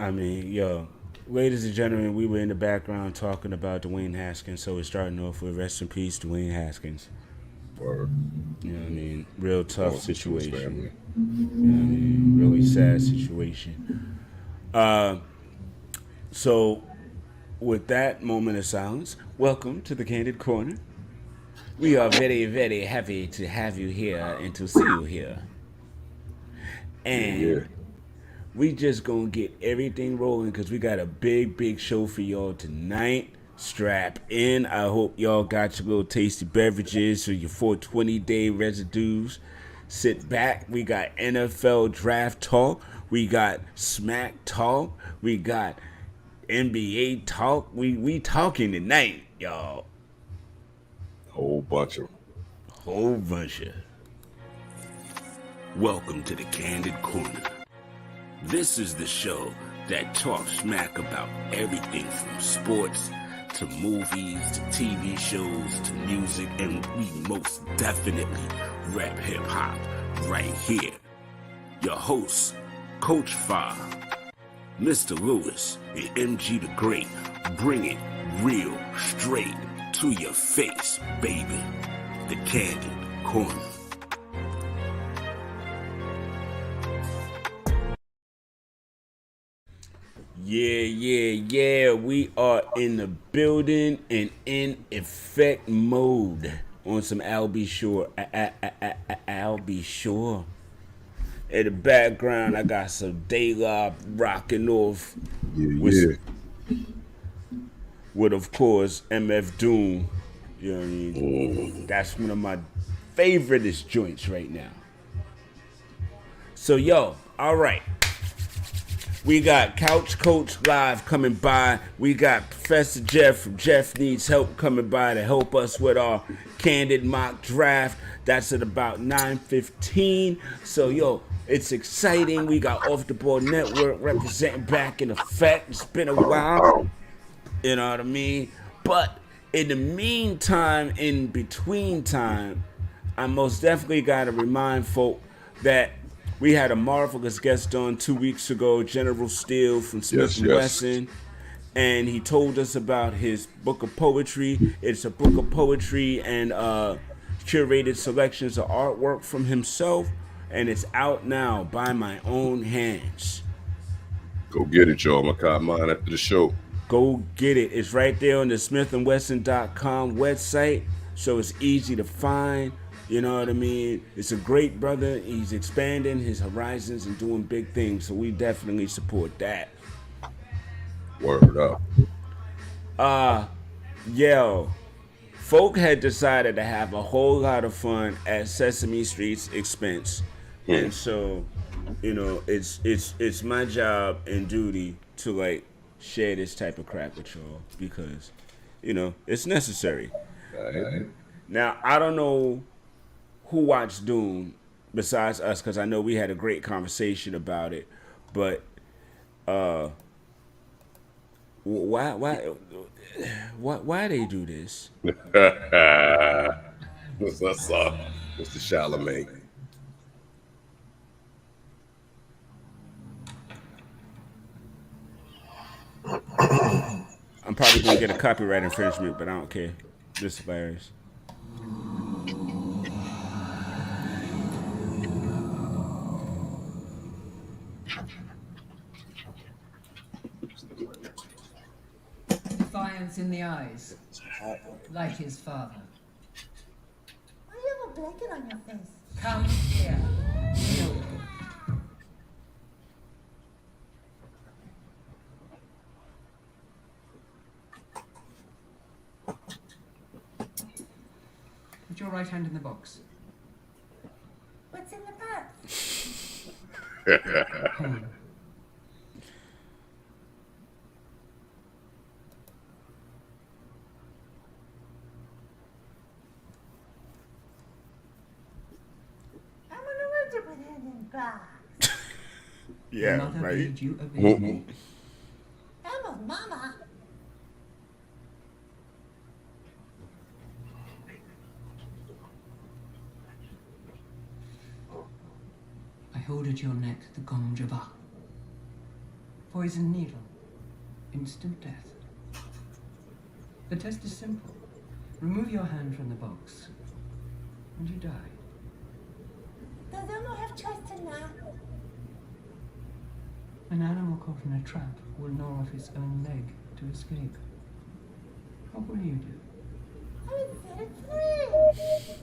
I mean, yo, ladies and gentlemen, we were in the background talking about Dwayne Haskins, so we're starting off with rest in peace, Dwayne Haskins. Word. You know what I mean? Real tough Condolences to his situation. family. You know what I mean? Really sad situation. So, with that moment of silence, welcome to the Candid Corner. We are very, very happy to have you here and to see you here. Yeah, yeah. And we just gonna get everything rolling because we got a big, big show for y'all tonight. Strap in. I hope y'all got your little tasty beverages or your 420-day residues. Sit back. We got NFL draft talk. We got smack talk. We got NBA talk. We talking tonight, y'all. Whole bunch of Whole bunch of. Welcome to the Candid Corner. This is the show that talks smack about everything from sports to movies to TV shows to music, and we most definitely rap hip hop right here. Your host, Coach Fa, Mr. Lewis, and MG the Great, bring it real straight to your face, baby. The Candid Corner. Yeah. We are in the building and in effect mode on some I'll be sure. I'll be sure. In the background, I got some Daylight rocking off yeah, with, yeah. of course, MF Doom. You know what I mean? Mm. That's one of my favoriteest joints right now. So, yo, all right. We got Couch Coach Live coming by. We got Professor Jeff from Jeff Needs Help coming by to help us with our candid mock draft. That's at about 9:15. So, yo, it's exciting. We got Off the Board Network representing back in effect. It's been a while. You know what I mean? But in the meantime, in between time, I most definitely got to remind folk that we had a marvelous guest on 2 weeks ago, General Steele from Smith Yes, and yes. Wesson, and he told us about his book of poetry. It's a book of poetry and curated selections of artwork from himself, and it's out now by my own hands. Go get it, y'all. I'm gonna cop mine after the show. Go get it. It's right there on the smithandwesson.com website, so it's easy to find. You know what I mean? It's a great brother. He's expanding his horizons and doing big things, so we definitely support that. Word up. Yo, folk had decided to have a whole lot of fun at Sesame Street's expense, Hmm. and so, it's my job and duty to like share this type of crap with y'all because, it's necessary. All right. Now I don't know who watched Dune besides us because I know we had a great conversation about it, but why they do this? What's up? Mr. Charlemagne? I'm probably gonna get a copyright infringement, but I don't care. This is hilarious. Defiance in the eyes, like his father. Why do you have a blanket on your face? Come here. Kneel. Put your right hand in the box. What's in the box? Home. I'm an allergic with hand in box. Your Yeah, mother right. bade you obey me. Emma's mama. I hold at your neck the gom jabbar. Poison needle. Instant death. The test is simple. Remove your hand from the box, and you die. Does Elmo have choice to not? An animal caught in a trap will gnaw off its own leg to escape. What will you do? I would set it free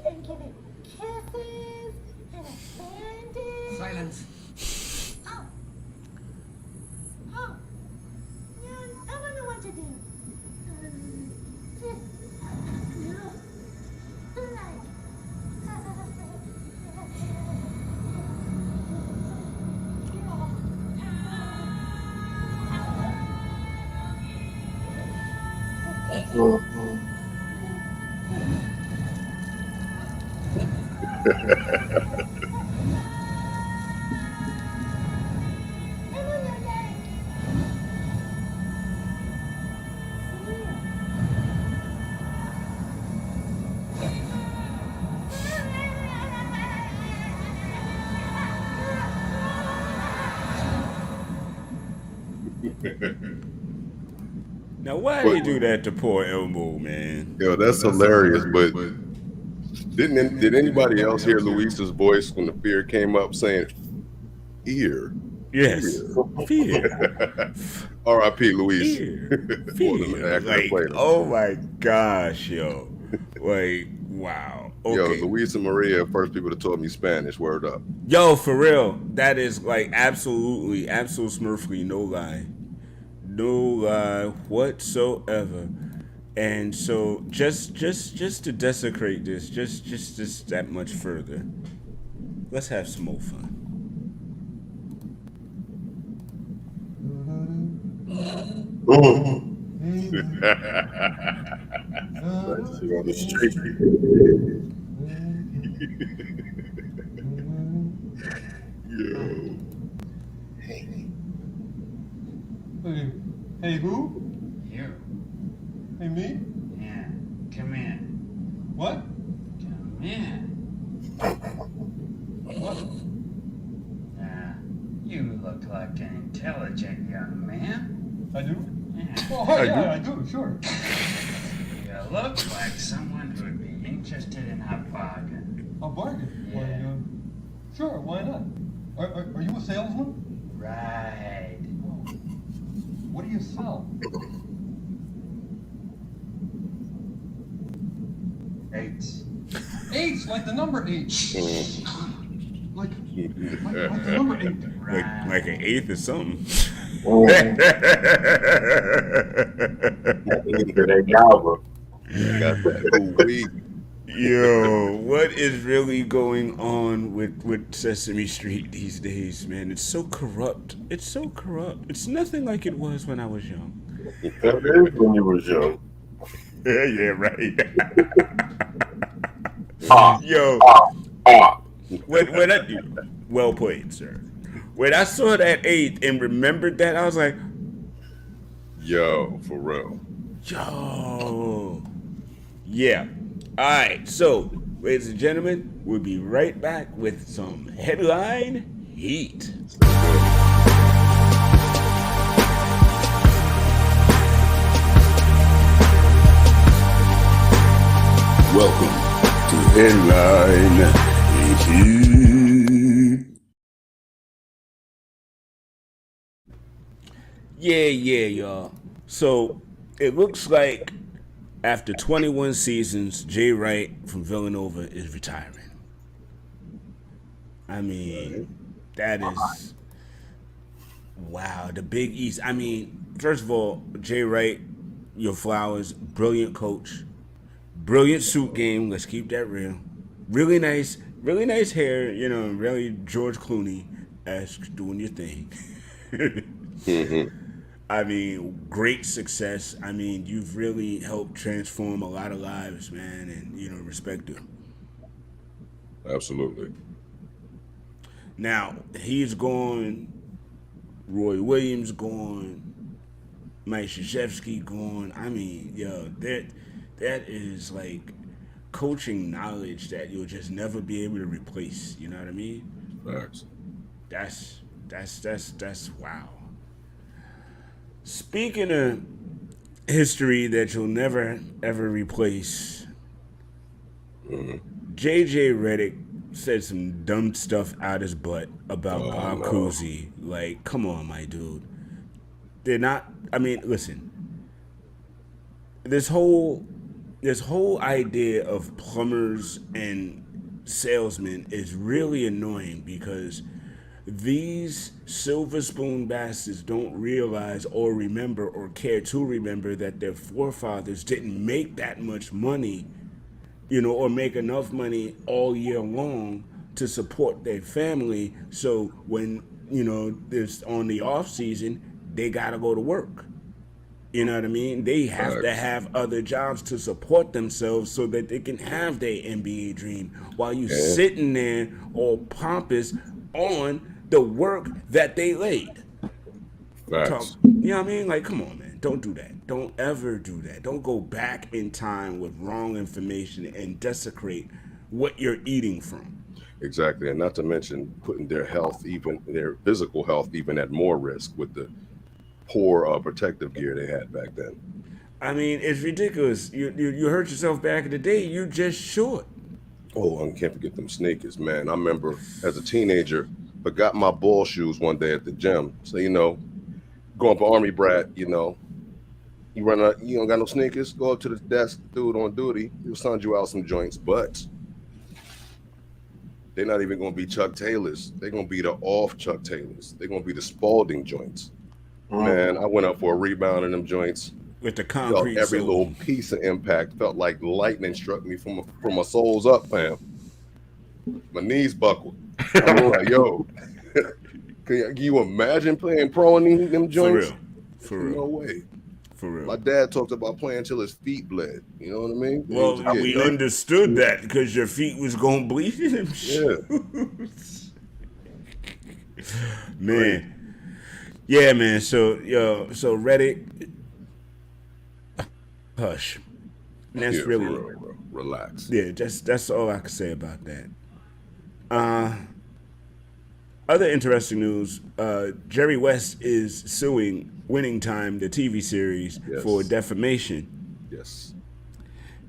and give it kisses and a bandage. Silence. Oh. Oh. Yeah, I don't know what to do. No. Like. Now, why did they do that to poor Elmo, man? Yo, that's hilarious. But did anybody else hear Luis's voice when the fear came up saying, "Ear"? Yes, fear. R.I.P. Luis. Fear. Like, oh my gosh, yo. Like, wow. Okay. Yo, Luis and Maria, first people that taught me Spanish. Word up. Yo, for real. That is like absolutely smurfly, no lie. No lie whatsoever. And so just to desecrate this, just that much further, let's have some more fun. Let's see on the street. Yo. Hey, who? You. Hey, me? Yeah. Come in. What? Come in. What? You look like an intelligent young man. I do? Yeah. Oh, yeah, I do, sure. You look like someone who'd be interested in a bargain. A bargain? Yeah. Why, sure, why not? Are you a salesman? Right. What do you sell? Eights. Eights, like the number 8. Like the number 8. Right. Like an eighth or something. Got that week. Yo, what is really going on with Sesame Street these days, man? It's so corrupt. It's so corrupt. It's nothing like it was when I was young. That is when you was young. Yeah, right. Yo, when I well played, sir. When I saw that eighth and remembered that, I was like, Yo, for real. yo, yeah. All right, so, ladies and gentlemen, we'll be right back with some headline heat. Welcome to Headline Heat. Yeah, y'all. So, it looks like after 21 seasons, Jay Wright from Villanova is retiring. I mean, that is, wow, the Big East. I mean, first of all, Jay Wright, your flowers, brilliant coach, brilliant suit game. Let's keep that real. Really nice hair. You know, really George Clooney-esque, doing your thing. I mean, great success. I mean, you've really helped transform a lot of lives, man, and, you know, respect him. Absolutely. Now, he's gone, Roy Williams gone, Mike Krzyzewski gone. I mean, yo, that is like coaching knowledge that you'll just never be able to replace. You know what I mean? Facts. That's wow. Speaking of history that you'll never ever replace, JJ Redick said some dumb stuff out his butt about Oh Bob no. Cousy. Like, come on, my dude. They're not. I mean, listen. This whole idea of plumbers and salesmen is really annoying because these silver spoon bastards don't realize or remember or care to remember that their forefathers didn't make that much money, or make enough money all year long to support their family. So when, there's on the off season, they gotta go to work. You know what I mean? They have to Facts. have other jobs to support themselves so that they can have their NBA dream while you Yeah. sitting there all pompous on the work that they laid. Talk, Facts. you know what I mean? Like, come on, man. Don't do that. Don't ever do that. Don't go back in time with wrong information and desecrate what you're eating from. Exactly, and not to mention putting their health, even their physical health, even at more risk with the poor protective gear they had back then. I mean, it's ridiculous. You hurt yourself back in the day. You just short. Oh, and can't forget them sneakers, man. I remember as a teenager, forgot my ball shoes one day at the gym. So going for Army brat, you run out, you don't got no sneakers. Go up to the desk, dude on duty. He'll send you out some joints, but they're not even going to be Chuck Taylors. They're going to be the off Chuck Taylors. They're going to be the Spalding joints. Man, I went up for a rebound in them joints. With the Felt concrete every sole. little piece of impact. Felt like lightning struck me from my soles up, fam. My knees buckled. I was like, yo, can you imagine playing pro in them For joints? real. For No real. way. For real. My dad talked about playing until his feet bled. You know what I mean? Well, Yeah, we yeah. understood that because your feet was going to bleed in them shoes. Man. Yeah, man. So Reddit, hush. And that's Yeah, really, for real, bro. Relax. yeah, that's all I can say about that. Other interesting news, Jerry West is suing Winning Time, the TV series, Yes. for defamation. Yes.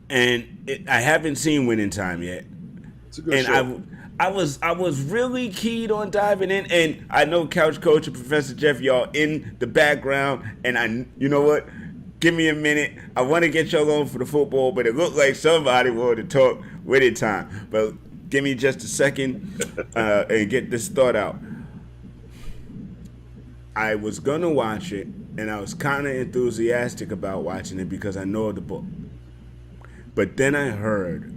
And I haven't seen Winning Time yet. It's a good And show. I was really keen on diving in, and I know Couch Coach and Professor Jeff, y'all in the background, and you know what? Give me a minute. I want to get y'all on for the football, but it looked like somebody wanted to talk with it time. But give me just a second and get this thought out. I was gonna watch it, and I was kind of enthusiastic about watching it because I know the book. But then I heard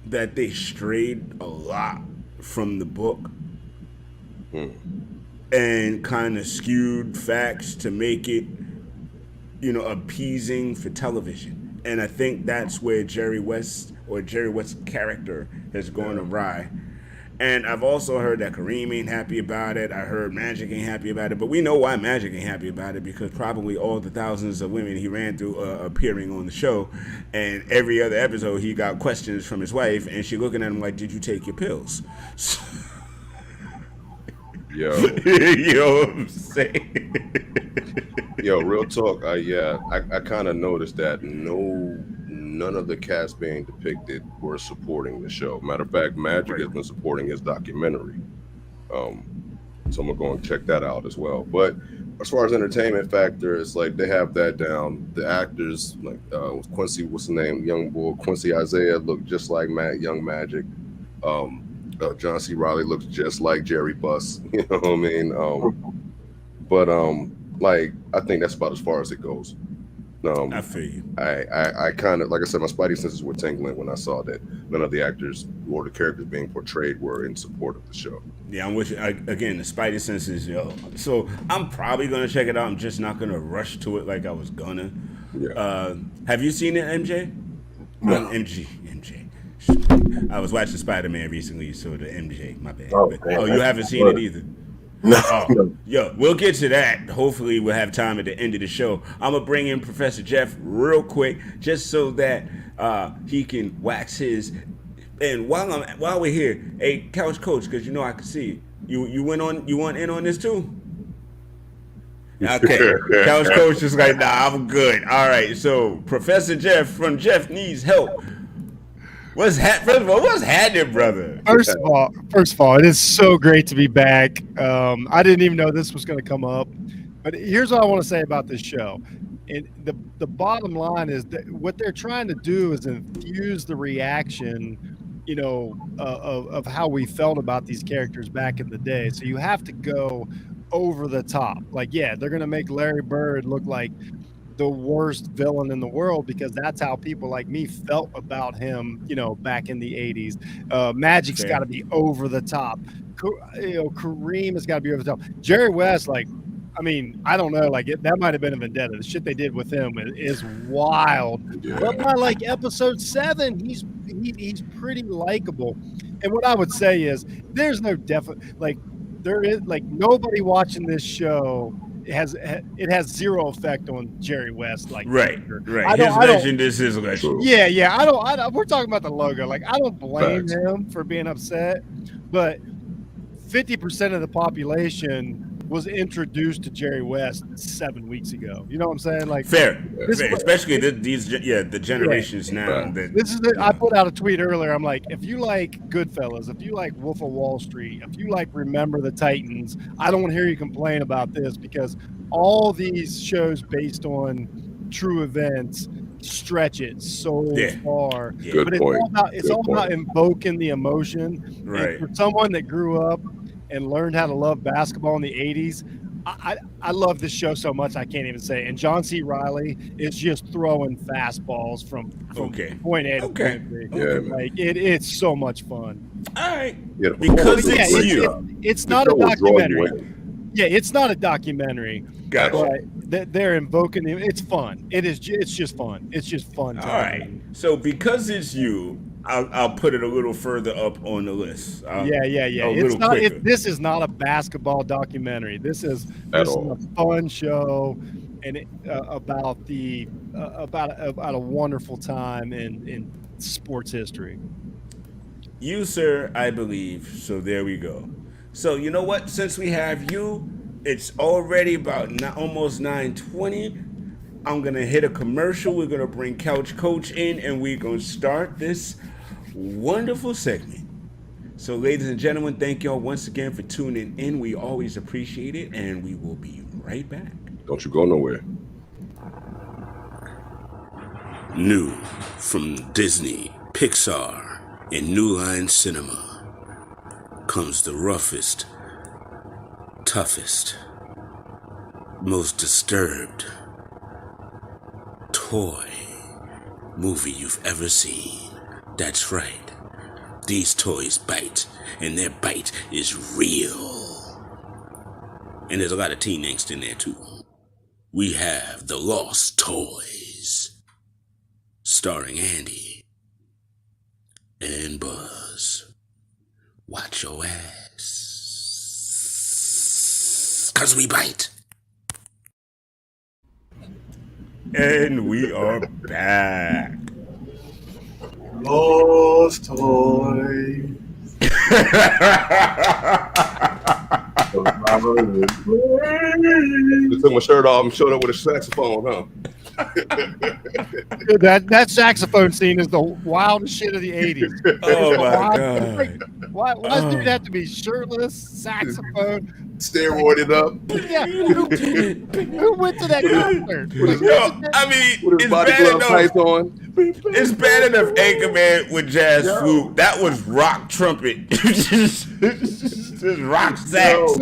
that they strayed a lot from the book and kind of skewed facts to make it, appeasing for television. And I think that's where Jerry West's character has gone awry. And I've also heard that Kareem ain't happy about it. I heard Magic ain't happy about it. But we know why Magic ain't happy about it, because probably all the thousands of women he ran through appearing on the show. And every other episode, he got questions from his wife, and she looking at him like, did you take your pills? Yo, You know what I'm saying? yo, real talk. I kind of noticed that none of the cast being depicted were supporting the show. Matter of fact, Magic has been supporting his documentary. So I'm gonna go and check that out as well. But as far as entertainment factor, it's like they have that down. The actors, like Quincy, what's the name? Young boy Quincy Isaiah looked just like Young Magic. John C. Reilly looks just like Jerry Buss. You know what I mean? But I think that's about as far as it goes. I feel you. I kind of, like I said, my spidey senses were tingling when I saw that none of the actors or the characters being portrayed were in support of the show. Yeah, I'm with you. Again, the spidey senses, yo. So I'm probably gonna check it out. I'm just not gonna rush to it like I was gonna. Yeah. Have you seen it, MJ? No. MJ. I was watching Spider-Man recently, so the MJ. My bad. Oh, But- damn, you that's haven't seen good. it either. No. Oh, yo, we'll get to that. Hopefully, we'll have time at the end of the show. I'm gonna bring in Professor Jeff real quick, just so that he can wax his. And while we're here, hey, Couch Coach, because I can see you. You went in on this too. Okay, Couch Coach is like, nah, I'm good. All right, so Professor Jeff from Jeff Needs Help. First of all, what's happening, brother? First of all, it is so great to be back. I didn't even know this was going to come up, but here's what I want to say about this show. And the bottom line is that what they're trying to do is infuse the reaction, of how we felt about these characters back in the day. So you have to go over the top. Like, yeah, they're going to make Larry Bird look like the worst villain in the world because that's how people like me felt about him, back in the 80s. Magic's got to be over the top. Kareem has got to be over the top. Jerry West, I don't know, that might have been a vendetta. The shit they did with him is wild. Yeah. But by episode 7, he's pretty likable. And what I would say is there's no there is nobody watching this show it has zero effect on Jerry West. Right. His legend is his legend. Yeah. I don't. We're talking about the logo. I don't blame him for being upset, but 50% of the population was introduced to Jerry West 7 weeks ago. You know what I'm saying? Fair. Especially the generations now. This is it. I put out a tweet earlier. I'm like, if you like Goodfellas, if you like Wolf of Wall Street, if you like Remember the Titans, I don't want to hear you complain about this because all these shows based on true events stretch it so far. Yeah. Good but point. It's all about invoking the emotion. Right. And for someone that grew up and learned how to love basketball in the 80s, I love this show so much I can't even say it. And John C. Reilly is just throwing fastballs from point A to point B. It's so much fun. All right. Yeah. Because it's not a documentary. Yeah, it's not a documentary. Gotcha. But they're invoking it. It's fun. It's just fun. It's just fun. All right. So because it's you, I'll put it a little further up on the list. This is not a basketball documentary. This is a fun show, and about a wonderful time in sports history. You, sir, I believe. So there we go. So you know what? Since we have you, it's already about almost 9:20. I'm gonna hit a commercial. We're gonna bring Couch Coach in, and we're gonna start this wonderful segment. So, ladies and gentlemen, thank y'all once again for tuning in. We always appreciate it, and we will be right back. Don't you go nowhere. New from Disney, Pixar, and New Line Cinema comes the roughest, toughest, most disturbed toy movie you've ever seen. That's right. These toys bite, and their bite is real. And there's a lot of teen angst in there too. We have The Lost Toys, starring Andy and Buzz. Watch your ass, 'cause we bite. And we are back. Lost toy. Just took my shirt off and showed up with a saxophone, huh? That saxophone scene is the wildest shit of the 80s. Oh my god! Why does dude have to be shirtless? Saxophone, steroided up. Yeah, who went to that concert? With his body glove tights on. It's bad enough Anchorman with jazz flute. That was rock trumpet. Just rock sax.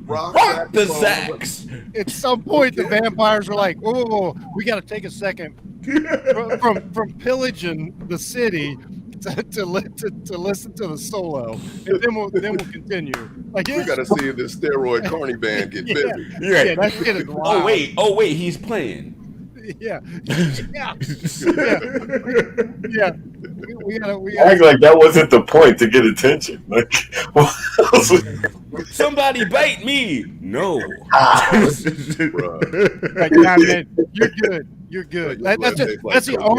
Rock the sax. At some point, the vampires were like, "Whoa, we got to take a second from pillaging the city to listen to the solo, and then we'll continue." We got to see this steroid carny band get busy. Yeah, that shit is wild. Oh wait, he's playing. Yeah. We gotta Act like that wasn't the point to get attention. Like, what else was- Somebody bite me. No. Bruh. like, nah, man, you're good. You're good. Like, That's let's take, like, that's the cocaine,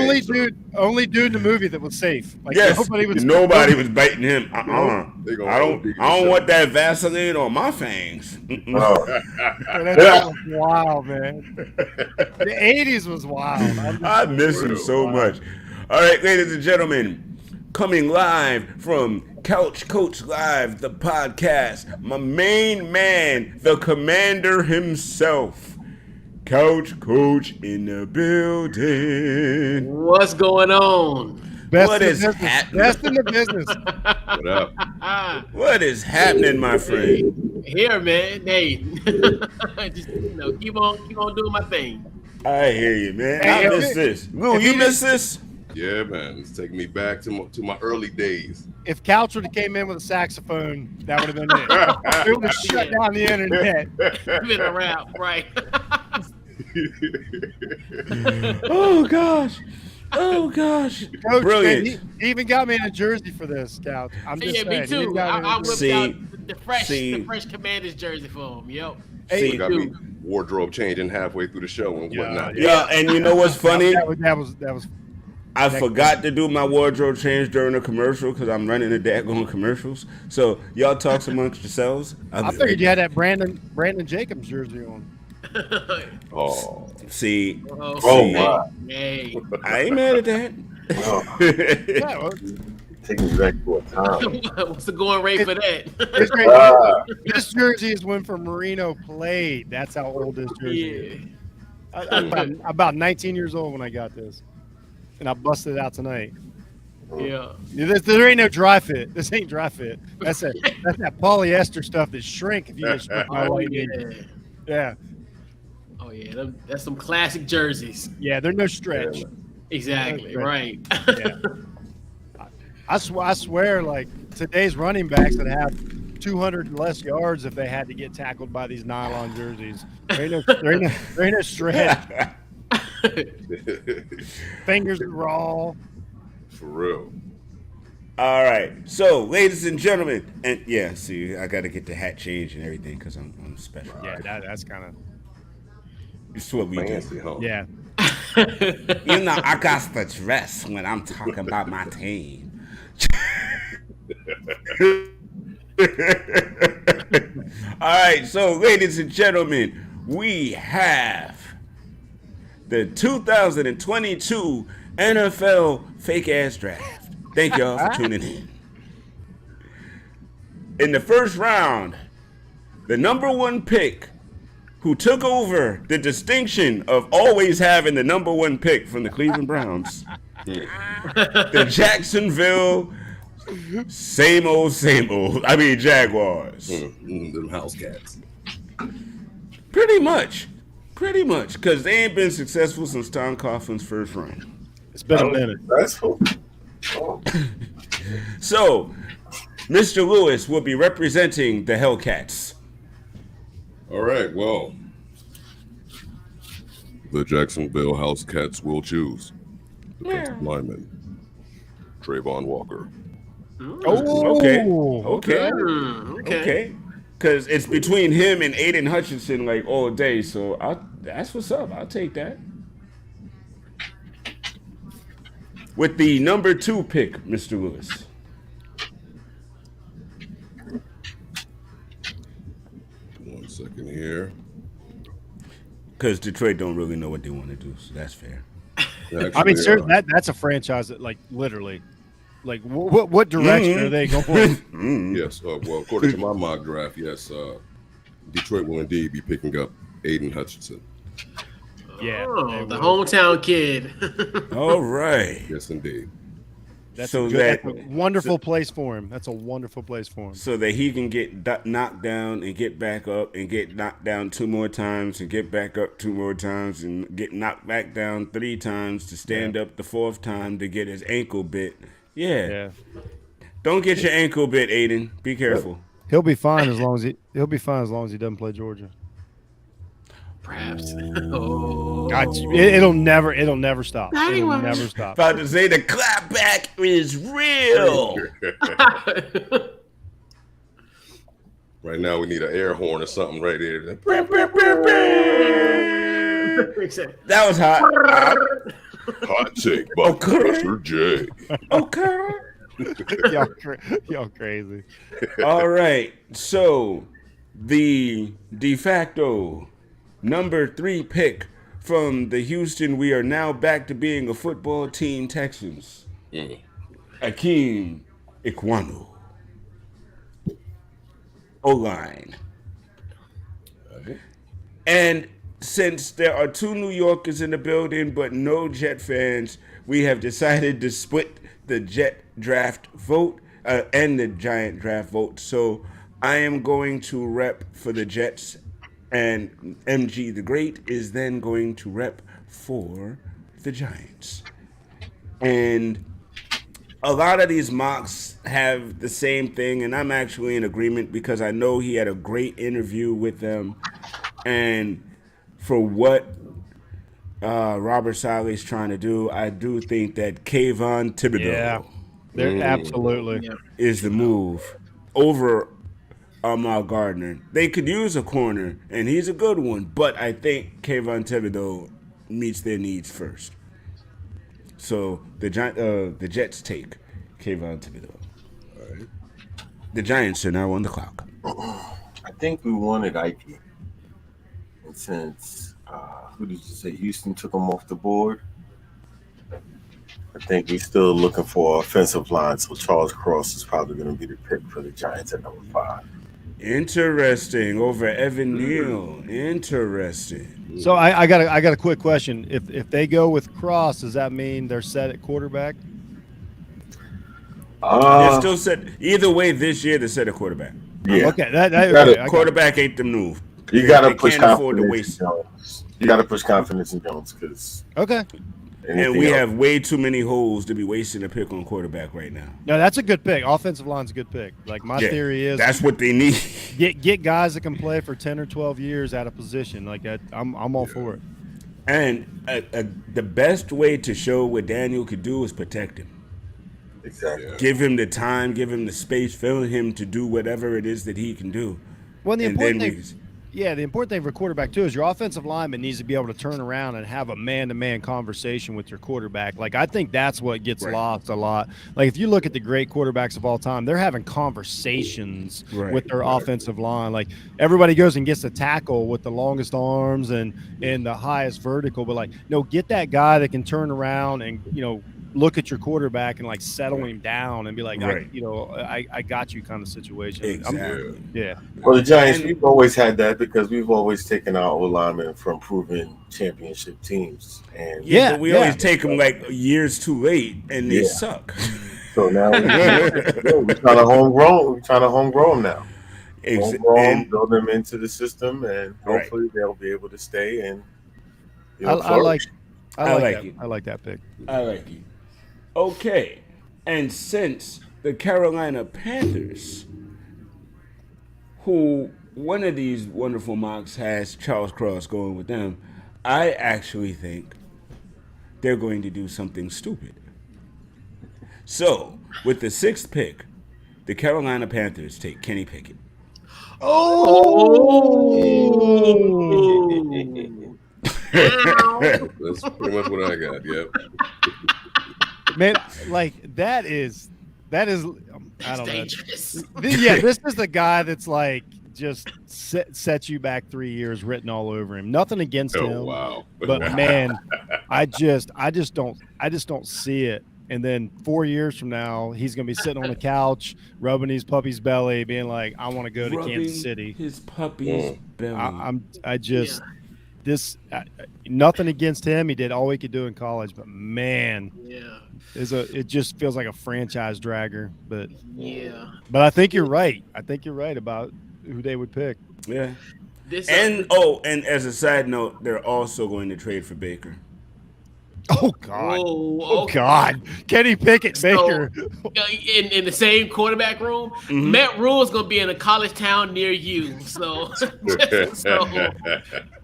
only sir. dude in the movie that was safe. Like Yes, nobody was biting him. They gonna I OD don't want themselves. that Vaseline on my fangs. Oh, That was wild, man. The '80s was wild. I miss him so much. All right, ladies and gentlemen, coming live from Couch Coach Live, the podcast, my main man, the commander himself, Couch Coach in the building. What's going on? What is happening? Best in the business. What up? What is happening, my friend? Here, man. Hey, just keep on doing my thing. I hear you, man. Hey, I miss this. Lou, you miss this? Yeah, man. It's taking me back to my early days. If Couch would have came in with a saxophone, that would have been it. It would have shut down the internet. Been a wrap, right? Oh gosh. Oh gosh. Coach, Brilliant. man, he even got me in a jersey for this, Couch. I'm just Yeah, saying. me He too. got me in a I jersey. whipped out the see. fresh Commanders jersey for him. Yep. Hey, Got me wardrobe changing halfway through the show and whatnot. Yeah, and you know what's funny? that was I forgot to do my wardrobe change during the commercial because I'm running the daggone commercials. So y'all talk amongst yourselves. I figured you had that Brandon Jacobs jersey on. Oh, See, oh my. Hey. I ain't mad at that. Oh, Yeah, well, take me back to a time. What's the going rate for that? it's great. Ah, This jersey is when for Marino played. That's how old this jersey is. Yeah. I'm about 19 years old when I got this, and I busted it out tonight. Yeah. There ain't no dry fit. This ain't dry fit. That's that polyester stuff that shrink if you get struck by Oh lightning. yeah. Yeah, Oh yeah. That's some classic jerseys. yeah. They're no stretch. Exactly. Right. Yeah. I swear, like today's running backs that have 200 less yards if they had to get tackled by these nylon jerseys. There ain't no stretch. Fingers are raw. for real. All right. So, ladies and gentlemen, and yeah, see, I got to get the hat changed and everything because I'm special. Yeah, that's kind of It's what we Fancy, do. huh? yeah. You know, I got the dress when I'm talking about my team. All right, so ladies and gentlemen, we have the 2022 NFL fake ass draft. Thank y'all for tuning in. In the first round, the number one pick who took over the distinction of always having the number one pick from the Cleveland Browns, the Jacksonville same old, Jaguars. Them house cats. Pretty much, because they ain't been successful since Tom Coughlin's first run. It's been a minute. That's cool. Oh. So, Mr. Lewis will be representing the Hellcats. All right, well, the Jacksonville House Cats will choose defensive lineman Trayvon Walker. Oh, Okay. Because it's between him and Aiden Hutchinson like all day. So that's what's up. I'll take that. With the number 2 pick, Mr. Lewis. One second here. Because Detroit don't really know what they want to do, so that's fair. Actually, I mean, sir, that's a franchise that, like, literally, like, what direction are they going? yes. Well, according to my mock draft, yes, Detroit will indeed be picking up Aiden Hutchinson. Yeah, Oh, the hometown kid. All right. Yes, indeed. that's, so that's a wonderful place for him. That's a wonderful place for him. So that he can get knocked down and get back up and get knocked down 2 more times and get back up 2 more times and get knocked back down 3 times to stand up the 4th time to get his ankle bit. Yeah. Don't get your ankle bit, Aiden. Be careful. He'll be fine as long as he doesn't play Georgia. perhaps. Oh, God, it'll never stop. It'll Anyway. never stop. About to say the clapback is real. Right now, we need an air horn or something right there. That was hot. Hot take by Professor J. Okay. Y'all crazy. All right. So the de facto number 3 pick from the Houston, we are now back to being a football team, Texans. Akeem Ikwanu. O-line. And since there are 2 New Yorkers in the building but no Jet fans, we have decided to split the Jet draft vote and the Giant draft vote. So I am going to rep for the Jets, and MG the Great is then going to rep for the Giants. And a lot of these mocks have the same thing, and I'm actually in agreement because I know he had a great interview with them. And for what Robert Saleh's trying to do, I do think that Kayvon Thibodeau They're absolutely is the move over Ahmad Gardner. They could use a corner, and he's a good one, but I think Kayvon Thibodeau meets their needs first. So the Jets take Kayvon Thibodeau. All right. The Giants are now on the clock. I think we wanted Ike. And since, who did you say, Houston took him off the board, I think we're still looking for offensive line. So Charles Cross is probably going to be the pick for the Giants at number 5. Interesting. Over Evan Neal. Interesting. So I got a quick question. If they go with Cross, does that mean they're set at quarterback? They're still set. Either way, this year they're set at quarterback. Yeah. Okay. Quarterback ain't the move. You got to They push can't afford to confidence waste. in Jones. You got to push confidence in Jones because. Okay. And we have way too many holes to be wasting a pick on quarterback right now. No, that's a good pick. Offensive line's a good pick. Like my theory is that's what they need. Get guys that can play for 10 or 12 years at a position. Like I'm all for it. And the best way to show what Daniel could do is protect him. Exactly. Give him the time, give him the space, fill him to do whatever it is that he can do. Well, the important thing for quarterback too is your offensive lineman needs to be able to turn around and have a man-to-man conversation with your quarterback. Like I think that's what gets lost a lot. Like if you look at the great quarterbacks of all time, they're having conversations with their offensive line. Like everybody goes and gets a tackle with the longest arms and the highest vertical, but like no, get that guy that can turn around and look at your quarterback and like settle him down and be like, I got you kind of situation. Exactly. Well, the Giants, we've always had that because we've always taken our O-linemen from proven championship teams. And but we always take them like years too late and they suck. So now we're trying to homegrown. We're trying to homegrown now. Homegrown, build them into the system, and hopefully they'll be able to stay. And I like it. I like that pick. I like it. Okay, and since the Carolina Panthers, who one of these wonderful mocks has Charles Cross going with them, I actually think they're going to do something stupid. So, with the 6th pick, the Carolina Panthers take Kenny Pickett. That's pretty much what I got. Yep. Man, like that is I don't dangerous. know. This is the guy that's like just sets you back 3 years written all over him. Nothing against him. Wow. But man, I just don't see it. And then 4 years from now, he's gonna be sitting on the couch, rubbing his puppy's belly, being like, "I want to go to Kansas City." His puppy's belly. Nothing against him. He did all he could do in college, but man, it just feels like a franchise dragger. But I think you're right. I think you're right about who they would pick. Yeah. And as a side note, they're also going to trade for Baker. Oh God. Whoa, Oh okay. God. Kenny Pickett, So, Baker. in the same quarterback room, Matt Rule is gonna be in a college town near you. So, so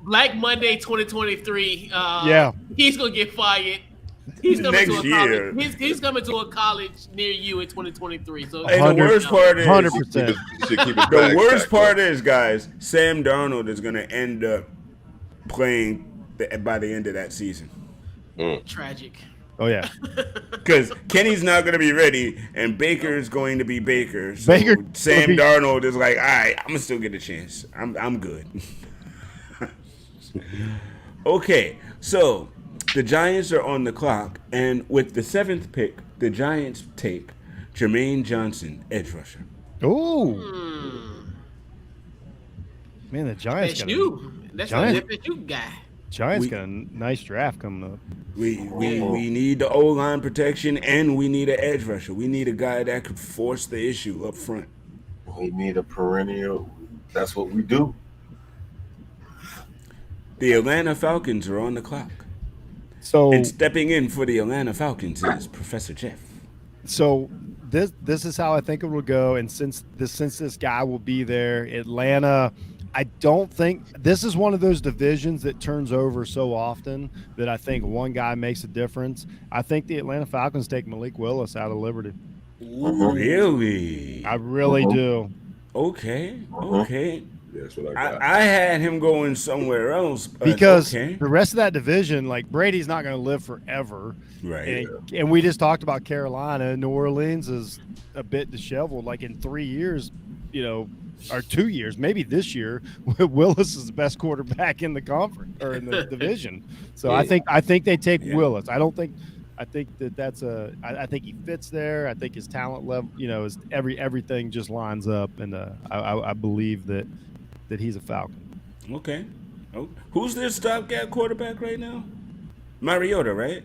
Black Monday 2023. Yeah. He's gonna get fired. He's coming to Next a college. year. He's coming to a college near you in 2023. So, Hey, the worst part is 100%. You should keep it the back, worst back part up. is, guys, Sam Darnold is gonna end up playing by the end of that season. tragic. Oh yeah. Because Kenny's not going to be ready, and Baker's going to be Baker. So Baker's gonna Sam be- Darnold is like, all right, I'm going to still get a chance. I'm good. Okay, so the Giants are on the clock, and with the 7th pick, the Giants take Jermaine Johnson, edge rusher. Ooh. Man, the Giants got That's Giants- the FSU guy. Giants We- got a nice draft coming up. We need the O-line protection, and we need an edge rusher. We need a guy that could force the issue up front. We need a perennial. That's what we do. The Atlanta Falcons are on the clock. So And stepping in for the Atlanta Falcons is Professor Jeff. so this is how I think it will go. And since this guy will be there, Atlanta, I don't think this is one of those divisions that turns over so often that I think one guy makes a difference. I think the Atlanta Falcons take Malik Willis out of Liberty. Really? I really do. Okay. That's what I got. I had him going somewhere else. But Because okay. the rest of that division, like Brady's not going to live forever. Right. And we just talked about Carolina. New Orleans is a bit disheveled. Like in 3 years, or 2 years, maybe this year, Willis is the best quarterback in the conference or in the division. So I think they take Willis. I think that's I think he fits there. I think his talent level, is everything just lines up, and I believe that he's a Falcon. Okay. Oh, who's their stopgap quarterback right now? Mariota, right?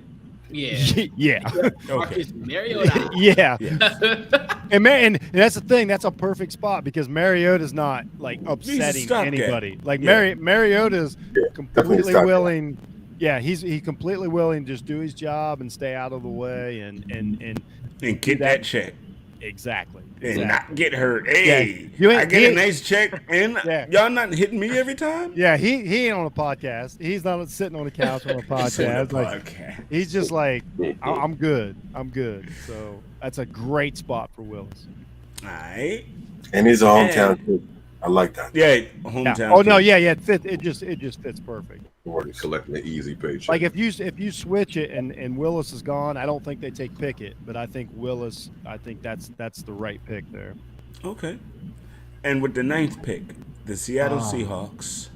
Yeah. Yeah. Okay. Mariota. Yeah. And that's the thing. That's a perfect spot because Mariota's not like upsetting stopgap. anybody. Like Yeah. Mariota's completely stopgap. willing. Yeah, he's completely willing to just do his job and stay out of the way and Get that check. exactly. And not get hurt. Hey, You I ain't- get he a ain't- nice check, and Yeah. y'all not hitting me every time? Yeah, he ain't on a podcast. He's not sitting on a couch on a podcast. Like, podcast. he's just like, I'm good. I'm good. So that's a great spot for Willis. All right. And he's a hometown kid. I like that. Yeah, Yeah. hometown. Oh no, kid. yeah. It just fits perfect. Collecting an easy paycheck. Like if you switch it and Willis is gone, I don't think they take Pickett, but I think Willis. I think that's the right pick there. Okay. And with the 9th pick, the Seattle Seahawks.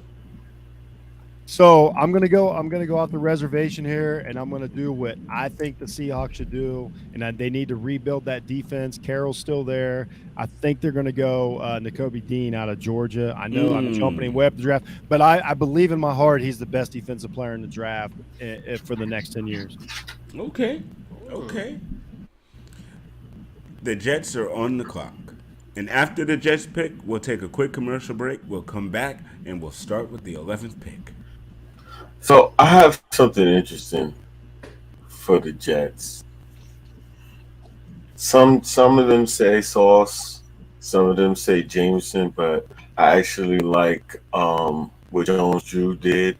So I'm gonna go off the reservation here, and I'm gonna do what I think the Seahawks should do, and they need to rebuild that defense. Carroll's still there. I think they're gonna go Nakobe Dean out of Georgia. I know I'm jumping way up the draft, but I believe in my heart he's the best defensive player in the draft for the next 10 years. Okay. The Jets are on the clock. And after the Jets pick, we'll take a quick commercial break. We'll come back, and we'll start with the 11th pick. So I have something interesting for the Jets. Some of them say Sauce, some of them say Jameson, but I actually like what Jones-Drew did,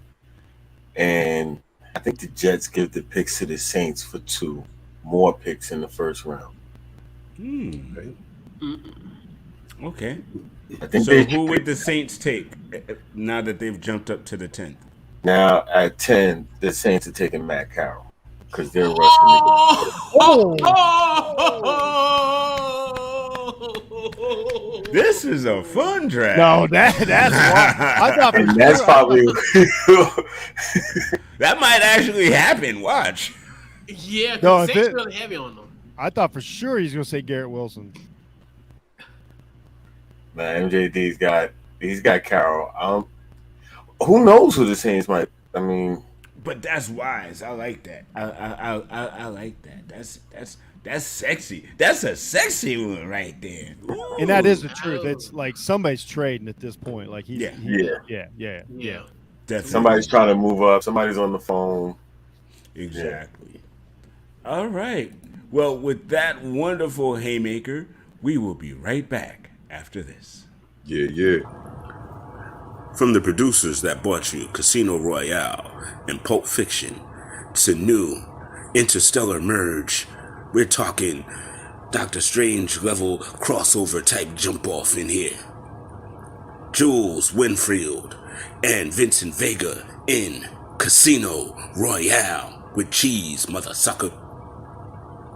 and I think the Jets give the picks to the Saints for 2 more picks in the first round. Okay. I think So who would the Saints take now that they've jumped up to the 10th? now at 10, the Saints are taking Matt Carroll because they're rushing. This is a fun draft. No, that's why. I thought for And that's sure- probably That might actually happen. Watch. Yeah, No, because if Saints it- really heavy on them. I thought for sure he's gonna say Garrett Wilson. Man, MJD's got Carroll. Who knows who the Saints might? I mean, But that's wise. I like that. I like that. That's sexy. That's a sexy one right there. Ooh. And that is the truth. It's like somebody's trading at this point. Like he's Yeah. yeah. Definitely. somebody's trying to move up. Somebody's on the phone. Exactly. All right. Well, with that wonderful haymaker, we will be right back after this. Yeah, yeah. From the producers that brought you Casino Royale and Pulp Fiction to new Interstellar Merge, we're talking Doctor Strange level crossover type jump off in here. Jules Winfield and Vincent Vega in Casino Royale with cheese, mother sucker.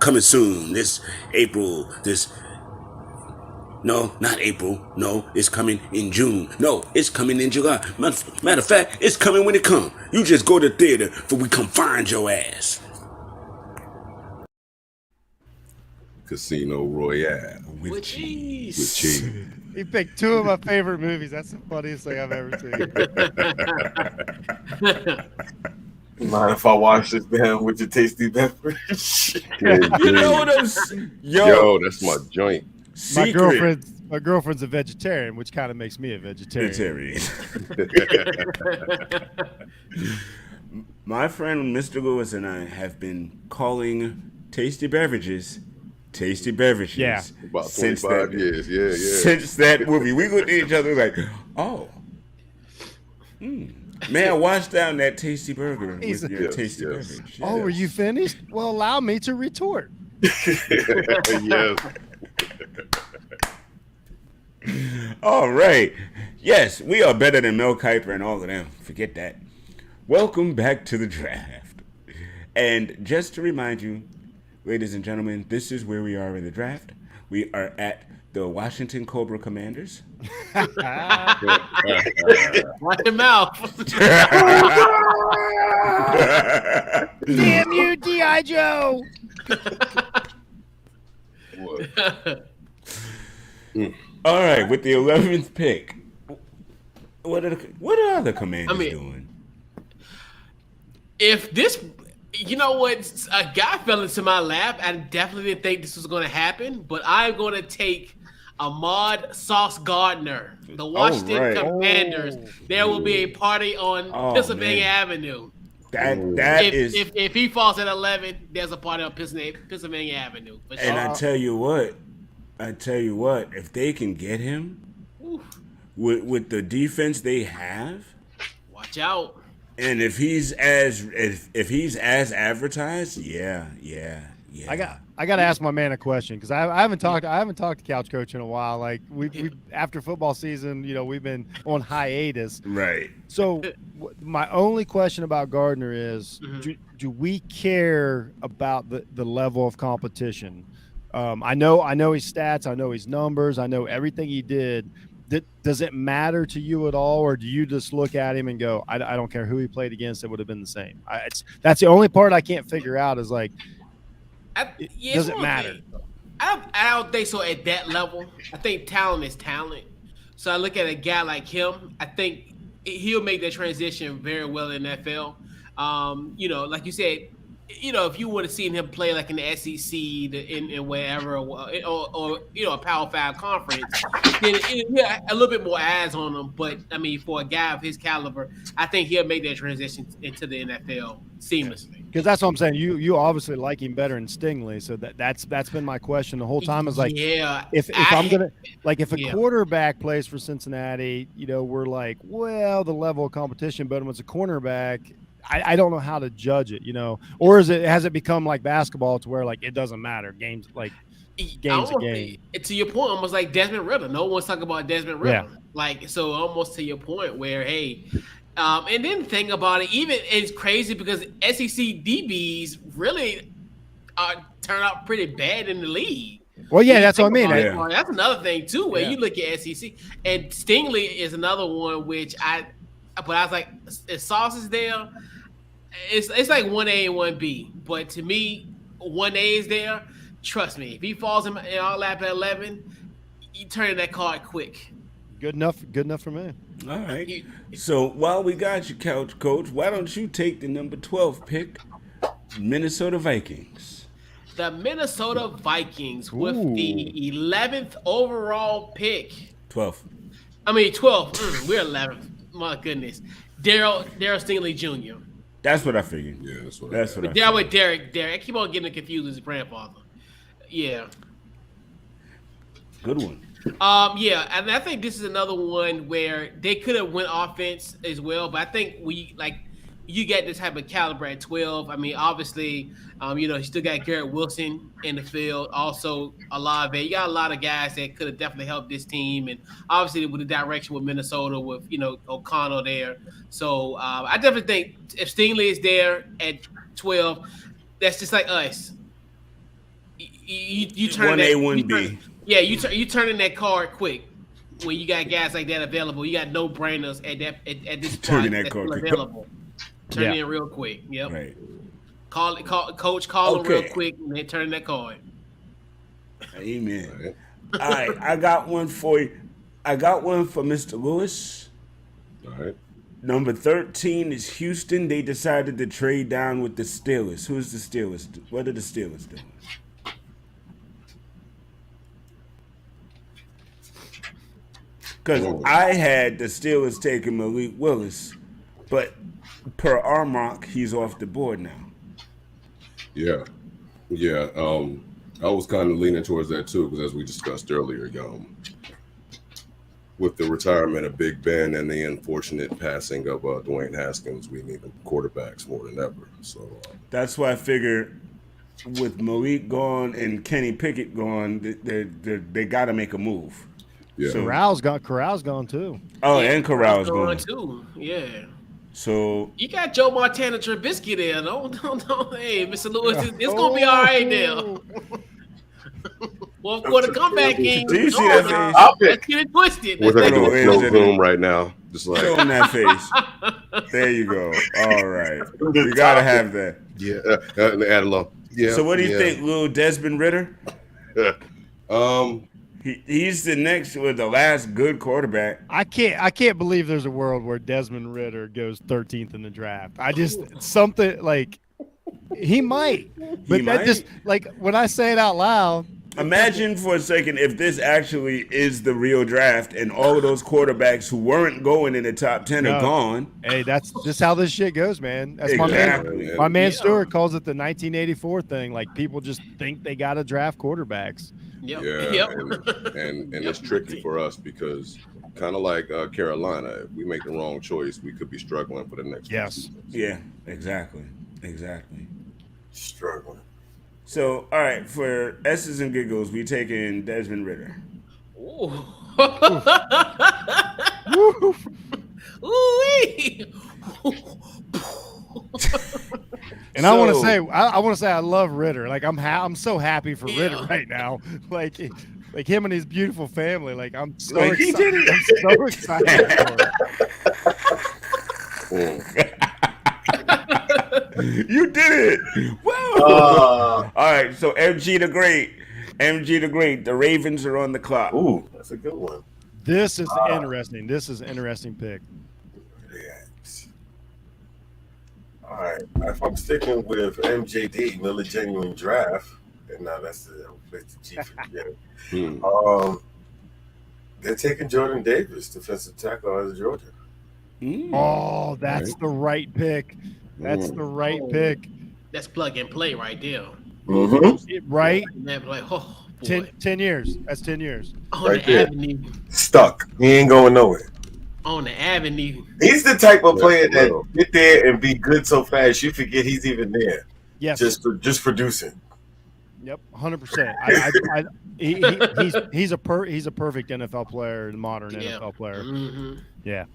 Coming soon this April, no, not April. No, it's coming in June. No, it's coming in July. Matter of fact, it's coming when it comes. You just go to theater for we come find your ass. Casino Royale. With cheese. With cheese. He picked two of my favorite movies. That's the funniest thing I've ever seen. Mind if I wash this down with your tasty beverage? You know what I'm Yo, that's my joint. Secret. My girlfriend's a vegetarian, which kind of makes me a vegetarian. My friend Mr. Lewis and I have been calling tasty beverages. Yeah. About 25 years. Yeah. Since that movie. We looked at each other like, oh. Man, wash down that tasty burger with your tasty beverage. Oh, are you finished? Well, allow me to retort. Yes. All right. Yes, we are better than Mel Kiper and all of them. Forget that. Welcome back to the draft. And just to remind you, ladies and gentlemen, this is where we are in the draft. We are at the Washington Cobra Commanders. Watch your mouth. Damn you, G.I. Joe. All right, with the 11th pick, what are the Commanders doing? If this, you know what, a guy fell into my lap, I definitely didn't think this was going to happen, but I'm going to take Ahmad Sauce Gardner, the Washington Commanders. There will be a party on Pennsylvania Avenue. If he falls at 11, there's a party on Pennsylvania Avenue. For sure. And I tell you what, if they can get him with the defense they have, watch out. And if he's as advertised, yeah. I got to ask my man a question because I haven't talked to Couch Coach in a while. Like we after football season, we've been on hiatus. Right. So my only question about Gardner is, do we care about the level of competition? I know his stats, I know his numbers, I know everything he did. Does it matter to you at all, or do you just look at him and go, I don't care who he played against, it would have been the same? That's the only part I can't figure out is like, does it matter? I don't think so at that level. I think talent is talent. So I look at a guy like him, I think he'll make that transition very well in the NFL. Like you said, if you would have seen him play like in the SEC in wherever or a Power 5 conference, then a little bit more eyes on him. But I mean, for a guy of his caliber, I think he'll make that transition into the NFL seamlessly. Because that's what I'm saying. You obviously like him better than Stingley, so that's been my question the whole time. Is like, if a quarterback plays for Cincinnati, we're like, well, the level of competition, but when it's a cornerback, I don't know how to judge it, or has it become like basketball to where like it doesn't matter, games a game. To your point, almost like Desmond Ritter. No one's talking about Desmond Ritter. Yeah. Like, so almost to your point where, hey, and then the thing about it, even it's crazy because SEC DBs really turn out pretty bad in the league. Well, yeah, that's what I mean. That's another thing too, where you look at SEC, and Stingley is another one but I was like, if Sauce is there, it's like 1A and 1B. But to me, 1A is there. Trust me, if he falls in our lap at 11, you turn that card quick. Good enough for me. All right. So while we got you, Couch Coach, why don't you take the number 12 pick, Minnesota Vikings? The Minnesota Vikings with the 11th overall pick. 12th. 12th. We're 11th. My goodness. Daryl Stingley Jr. That's what I figured. Yeah, that's what. That's what I Yeah, figured. with Derek. I keep on getting confused with his grandfather. Yeah. Good one. Yeah, and I think this is another one where they could have went offense as well, but I think you get this type of caliber at 12. I mean, obviously, you still got Garrett Wilson in the field, also Olave. You got a lot of guys that could have definitely helped this team, and obviously with the direction with Minnesota with O'Connell there. So I definitely think if Stingley is there at 12, that's just like us. You turn 1A, 1B. Yeah, you turning that card quick when you got guys like that available. You got no brainers at this spot Turning that that's card still quick. available. Turn in real quick. Yep. Right. Call coach, call him real Okay. quick, and then turn that card. Amen. All right, I got one for you. I got one for Mr. Lewis. All right. Number 13 is Houston. They decided to trade down with the Steelers. Who's the Steelers? What are the Steelers doing? Because I had the Steelers taking Malik Willis, but per our mock, he's off the board now. Yeah. I was kind of leaning towards that too, because as we discussed earlier, with the retirement of Big Ben and the unfortunate passing of Dwayne Haskins, we need quarterbacks more than ever. So that's why I figured with Malik gone and Kenny Pickett gone, they got to make a move. Yeah. So, Corral's gone too. Oh, and Corral's gone too. Yeah. So you got Joe Montana Trubisky there. Don't. Hey, Mr. Lewis, it's gonna be all right now. Well, for the comeback game, do you see that face? Let's get it twisted. We're going to do a zoom right now. Just like show him that face. There you go. All right, you gotta have that. Yeah, add along. Yeah. So what do you think, little Desmond Ritter? He's the next or the last good quarterback. I can't believe there's a world where Desmond Ritter goes 13th in the draft. I just something like he might, but that just like when I say it out loud. Imagine for a second if this actually is the real draft and all of those quarterbacks who weren't going in the top 10 are gone. Hey, that's just how this shit goes, man. That's exactly. my man Stewart calls it the 1984 thing. Like people just think they got to draft quarterbacks. Yep. Yeah, and it's tricky for us because kind of like Carolina, if we make the wrong choice, we could be struggling for the next. Yes. Yeah, exactly. Struggling. So, all right, for S's and giggles, we taking Desmond Ritter. Ooh. And I want to say I love Ritter. Like I'm so happy for Ritter right now. Like him and his beautiful family. Like I'm so excited. I'm so excited for him. You did it! Wow! All right, so MG the Great. The Ravens are on the clock. Ooh, that's a good one. This is interesting. This is an interesting pick. All right, if I'm sticking with MJD, Miller Genuine Draft, and now that's the G for they're taking Jordan Davis, defensive tackle out of Georgia. Oh, that's the right pick. That's the right pick. That's plug and play right there. Mm-hmm. Right? Like, oh, 10 years. That's 10 years. On right the there. avenue. Stuck. He ain't going nowhere. On the avenue. He's the type of player that get there and be good so fast you forget he's even there. Yes. Just producing. Yep, 100%. He's a perfect NFL player, modern NFL player. Mm-hmm. Yeah.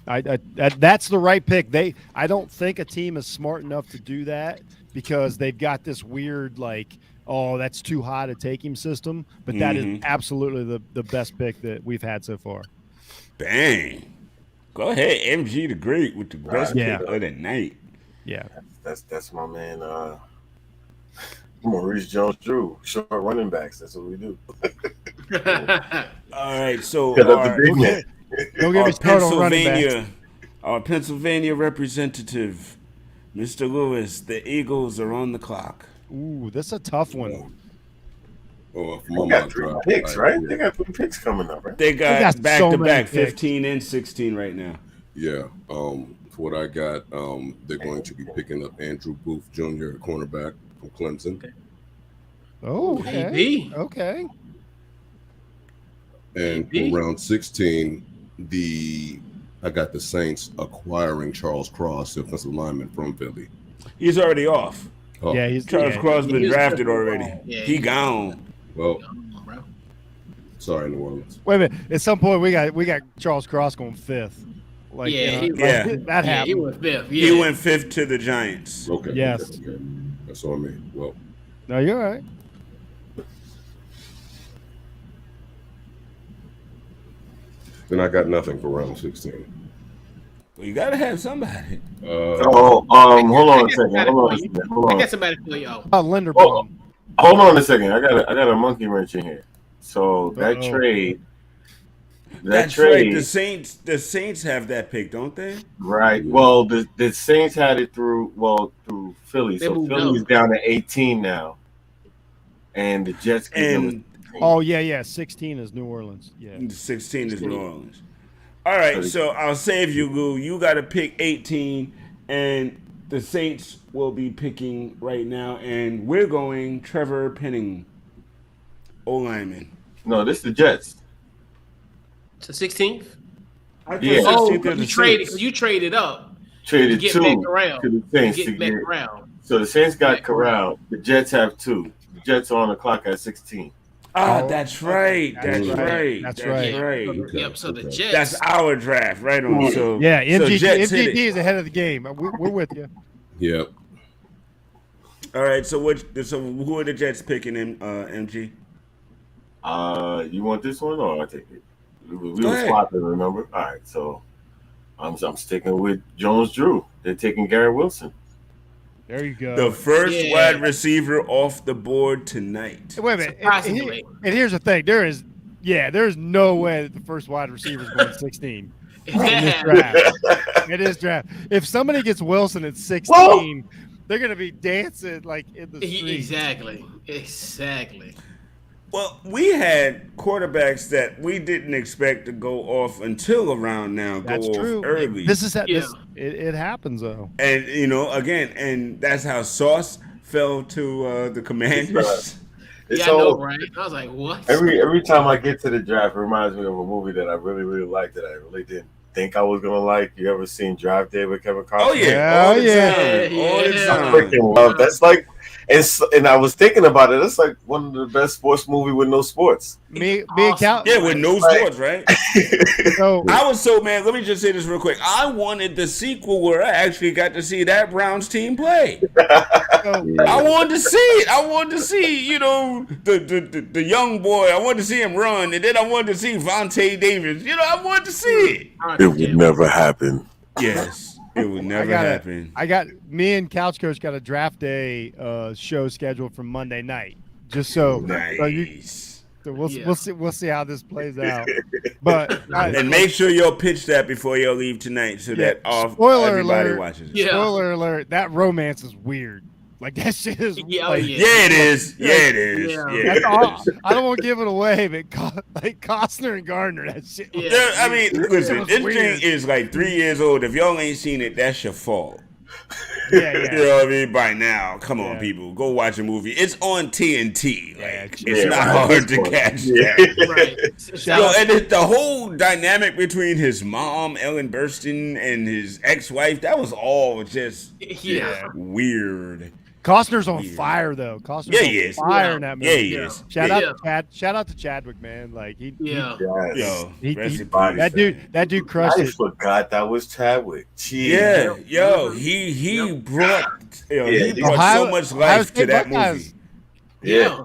That's the right pick. I don't think a team is smart enough to do that because they've got this weird that's too high to take him system. But that is absolutely the best pick that we've had so far. Bang! Go ahead, MG the Great with the best pick of the night. Yeah, that's my man. Maurice Jones-Drew, short running backs. That's what we do. All right, so don't get me started on running backs. Our Pennsylvania representative, Mr. Lewis, the Eagles are on the clock. Ooh, that's a tough one. Oh, they got 3 picks, right? They got 3 picks coming up, right? They got back-to-back so 15 and 16 right now. Yeah. what I got. They're going to be picking up Andrew Booth Jr., cornerback from Clemson. Okay. Oh, okay. AB. Okay. And AB. for round 16, I got the Saints acquiring Charles Cross, offensive lineman from Philly. He's already off. Oh, Yeah, he's Charles Cross been He's drafted good. already. Yeah, He gone. well, Bro. sorry, New Orleans. Wait a minute. At some point, we got Charles Cross going 5th. Like, Yeah, you know, yeah. that Yeah, he happened. went 5th. He Yeah. went 5th to the Giants. Okay. Yes. Okay. That's on me. Well, No, you're all right. then I got nothing for round 16. Well, you gotta have somebody. Hold on a second. Hold I on. got somebody for you. Linderbaum. Hold on a second. I got a monkey wrench in here. So that Uh-oh. trade. That's right. The Saints have that pick, don't they? Right. Well, the Saints had it through Philly. They So moved Philly's up. down to 18 now. And the Jets give them And Oh, yeah. 16 is New Orleans. Yeah. 16 is New Orleans. All right, so I'll save you, Lou. You got to pick 18, and the Saints will be picking right now, and we're going Trevor Penning, O-lineman. No, this is the Jets. To 16th? I thought Yeah. 16th Oh, was the you traded Saints. because you traded up. Traded Get two back around. to the Saints Get to back get. around. So the Saints got Back corralled. The Jets have 2. The Jets are on the clock at 16. Ah, Oh, that's right. that's That's right. right. That's That's right. right. Yep. So the Jets. That's our draft, right on. So Yeah, so Jets hit MGP it. is ahead of the game. We're with you. Yep. All right, so who are the Jets picking in MG? You want this one or I take it? We Go were ahead. swapping, remember? All right, so I'm sticking with Jones Drew. They're taking Gary Wilson. There you go. The first Yeah. wide receiver off the board tonight. Wait a minute. Surprisingly. And here's the thing. There's no way that the first wide receiver is going 16 in this draft. It is draft. If somebody gets Wilson at 16, they're going to be dancing like in the streets. Exactly. Well, we had quarterbacks that we didn't expect to go off until around now. That's go true. off early. This is Yeah. it happens though. And and that's how Sauce fell to the Commanders. It's Yeah, I know, all- right? I was like, what? Every time I get to the draft, it reminds me of a movie that I really, really liked that I really didn't think I was gonna like. You ever seen Drive Day with Kevin Costner? Oh yeah, Yeah, all the yeah. time, all the Yeah. I time. freaking love that's like, and I was thinking about it. It's like one of the best sports movie with no sports. Me and Cal. Yeah, with no sports, right? So I was so mad. Let me just say this real quick. I wanted the sequel where I actually got to see that Browns team play. I wanted to see it. I wanted to see, the young boy. I wanted to see him run, and then I wanted to see Vontae Davis. I wanted to see it. It would never happen. Yes, it would never happen. me and Couch Coach got a draft day show scheduled for Monday night. Just so, Nice. so we'll Yeah. we'll see how this plays out. But And make sure you'll pitch that before you leave tonight, so that Spoiler everybody alert. watches it. Yeah. spoiler alert, that romance is weird. Like that shit is. Yeah, oh, like, yeah. Yeah, it is. Yeah, it is. Yeah. Yeah, That's it all, is. I don't want to give it away, but like Costner and Gardner, that shit. Yeah. Yeah, I mean, listen, was this weird. thing is like 3 years old. If y'all ain't seen it, that's your fault. Yeah, You yeah. know what I mean? By now, come on, Yeah. people, go watch a movie. It's on TNT. Like, Yeah, it's not hard to catch that. Right. Yo, and the whole dynamic between his mom, Ellen Burstyn, and his ex-wife, that was all just Yeah. weird. Costner's on Weird. fire though. Costner's Yeah, on he is. fire Yeah. in that movie. Yeah, he Yeah. is. Shout Yeah. out to Chad. Shout out to Chadwick, man. Like he, Yeah. Yes. Yo, he, rest he- in peace. that dude crushed I it. forgot that was Chadwick. Jeez. Yeah, yo, he brought he Yeah. brought Ohio- so much Ohio life to State that Buckeyes. movie. Yeah.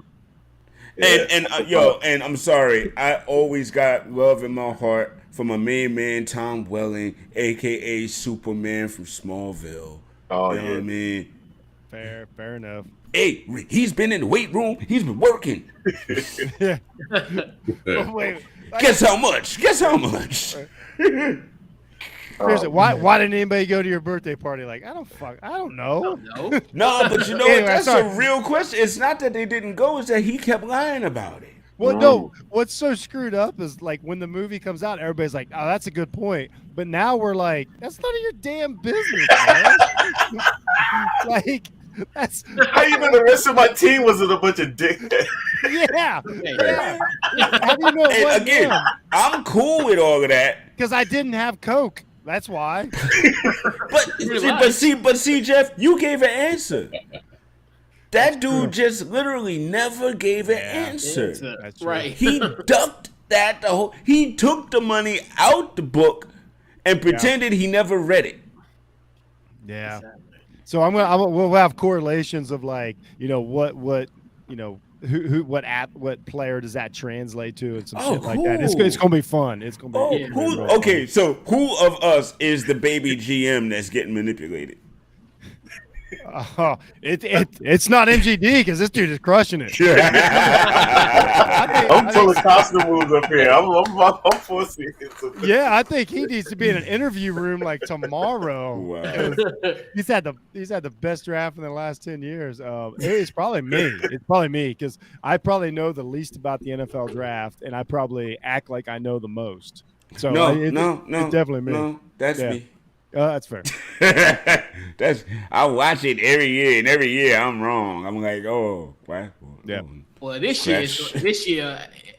And I'm sorry, I always got love in my heart for my main man Tom Welling, aka Superman from Smallville. Oh, You know what I yeah. mean? Fair enough. Hey, he's been in the weight room. He's been working. Yeah. Oh, wait. Guess how much? Guess how much? Seriously, why didn't anybody go to your birthday party? Like, I don't know. No. No, but you know Anyway, what? That's sorry. a real question. It's not that they didn't go; it's that he kept lying about it. Well, no, what's so screwed up is like when the movie comes out, everybody's like, "Oh, that's a good point," but now we're like, "That's none of your damn business, man." Like that's How you know the rest of my team wasn't a bunch of dickheads? yeah. How do you know it And wasn't again, him? I'm cool with all of that. Because I didn't have Coke. That's why. But see, Jeff, you gave an answer. That dude just literally never gave an answer. That's true. Right. He ducked that the whole. He took the money out the book and pretended he never read it. Yeah. So we'll have correlations of like, you know, what you know, what player does that translate to and some shit like that. It's gonna be fun. It's gonna be Okay, so who of us is the baby GM that's getting manipulated? It's not MGD because this dude is crushing it. I'm pulling costume moves up here. I'm forcing it. Yeah, I think he needs to be in an interview room like tomorrow. Wow. He's had the best draft in the last 10 years. It's probably me. It's probably me because I probably know the least about the NFL draft, and I probably act like I know the most. So it's definitely me. No, that's me. That's fair. I watch it every year, and every year I'm wrong. I'm like, oh, what? Yeah. Well, this year,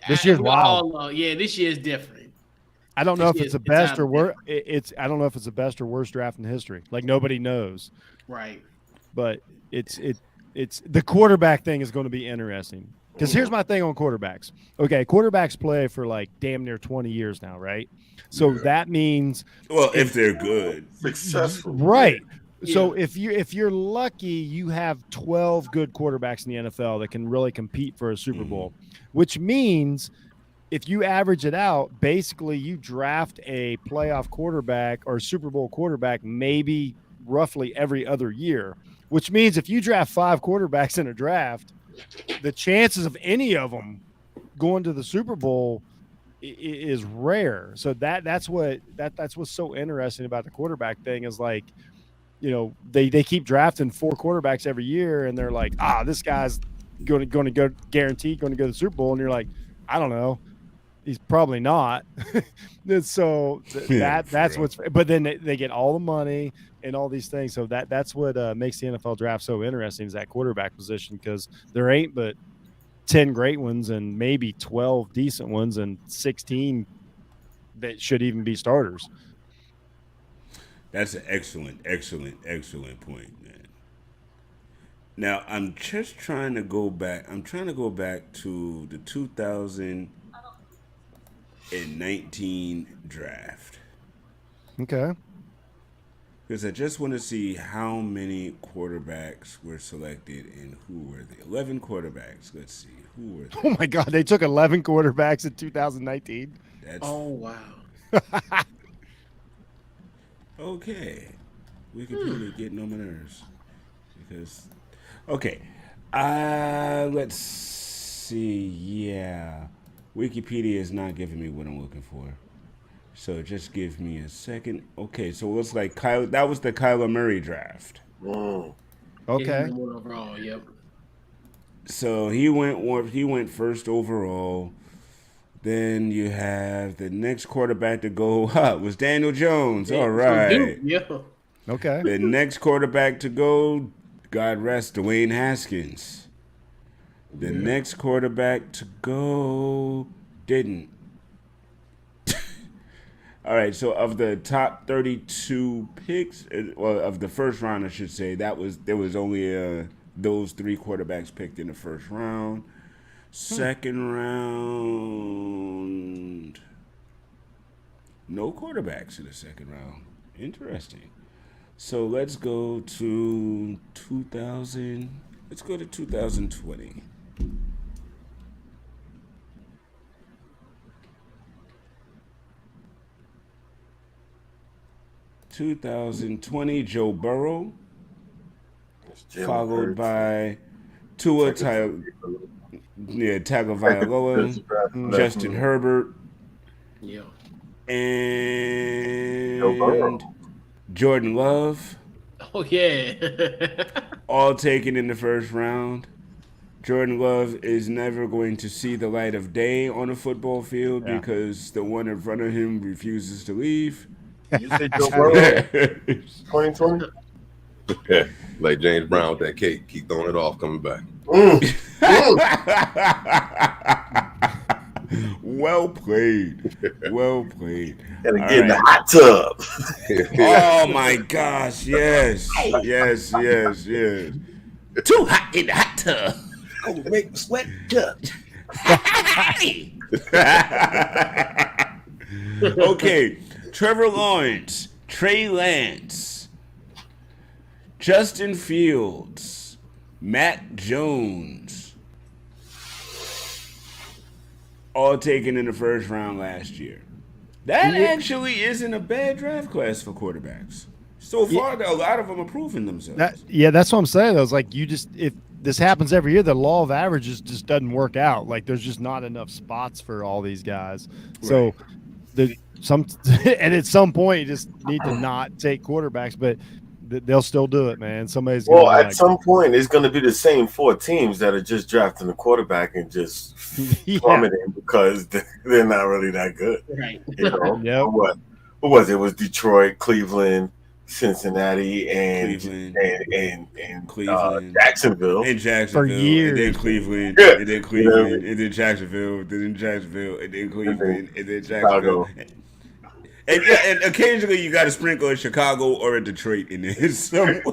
This year's wild. This year is different. I don't know if it's the best or worst. I don't know if it's the best or worst draft in history. Like nobody knows. Right. But it's the quarterback thing is going to be interesting. Because here's my thing on quarterbacks. Okay, quarterbacks play for like damn near 20 years now, right? So that means if they're good, successful, right? So if you're lucky, you have 12 good quarterbacks in the NFL that can really compete for a Super Bowl, which means if you average it out, basically you draft a playoff quarterback or Super Bowl quarterback maybe roughly every other year, which means if you draft 5 quarterbacks in a draft, the chances of any of them going to the Super Bowl is rare. So that's what's so interesting about the quarterback thing is like, you know, they keep drafting 4 quarterbacks every year, and they're like, this guy's going to go guaranteed going to go to the Super Bowl, and you're like, I don't know, he's probably not. So that's what's. But then they get all the money and all these things. So that's what makes the NFL draft so interesting is that quarterback position because there ain't but 10 great ones and maybe 12 decent ones and 16 that should even be starters. That's an excellent point, man. Now I'm just trying to go back. I'm trying to go back to the 2019 draft. Okay. Because I just want to see how many quarterbacks were selected and who were they. 11 quarterbacks. Let's see. Who were they? Oh, my God. They took 11 quarterbacks in 2019. Oh, wow. Okay. Wikipedia getting on my nerves. Because, okay. Let's see. Yeah. Wikipedia is not giving me what I'm looking for. So just give me a second. Okay, so it looks like that was the Kyler Murray draft. Okay. Overall, yep. So he went first overall. Then you have the next quarterback to go was Daniel Jones. All right. Yeah. Okay. The next quarterback to go, God rest, Dwayne Haskins. The next quarterback to go didn't. All right, so of the top 32 picks, well, of the first round, I should say, there was only those 3 quarterbacks picked in the first round. Second round, no quarterbacks in the second round. Interesting. So let's go to 2000. Let's go to 2020. Joe Burrow, followed by Tua Tagovailoa, Justin Herbert, and Jordan Love. Oh yeah. All taken in the first round. Jordan Love is never going to see the light of day on a football field Yeah. because the one in front of him refuses to leave. You say Joe Burrow 2020? Yeah, like James Brown with that cake, keep throwing it off, coming back. Well played. Well played. Gotta All get in the right. hot tub. Oh my gosh, yes. Yes, yes, yes. Too hot in the hot tub. Gonna make me sweat up. Okay, Trevor Lawrence, Trey Lance, Justin Fields, Mac Jones, all taken in the first round last year. That actually isn't a bad draft class for quarterbacks. So far, a lot of them are proving themselves. That's what I'm saying. Though, it's like if this happens every year, the law of averages just doesn't work out. Like there's just not enough spots for all these guys. So and at some point you just need to not take quarterbacks, but they'll still do it, man. Somebody's Well, at some point, it's going to be the same 4 teams that are just drafting the quarterback and just plummeting because they're not really that good. Right. You know? Yep. What was it? It was Detroit, Cleveland, Cincinnati, and Cleveland. Jacksonville. And Jacksonville. For years. And then Cleveland. Yeah. And then Cleveland. And then Jacksonville. Then Jacksonville. And then Cleveland. And then Jacksonville. Chicago. And occasionally you got to sprinkle a Chicago or a Detroit in there somewhere.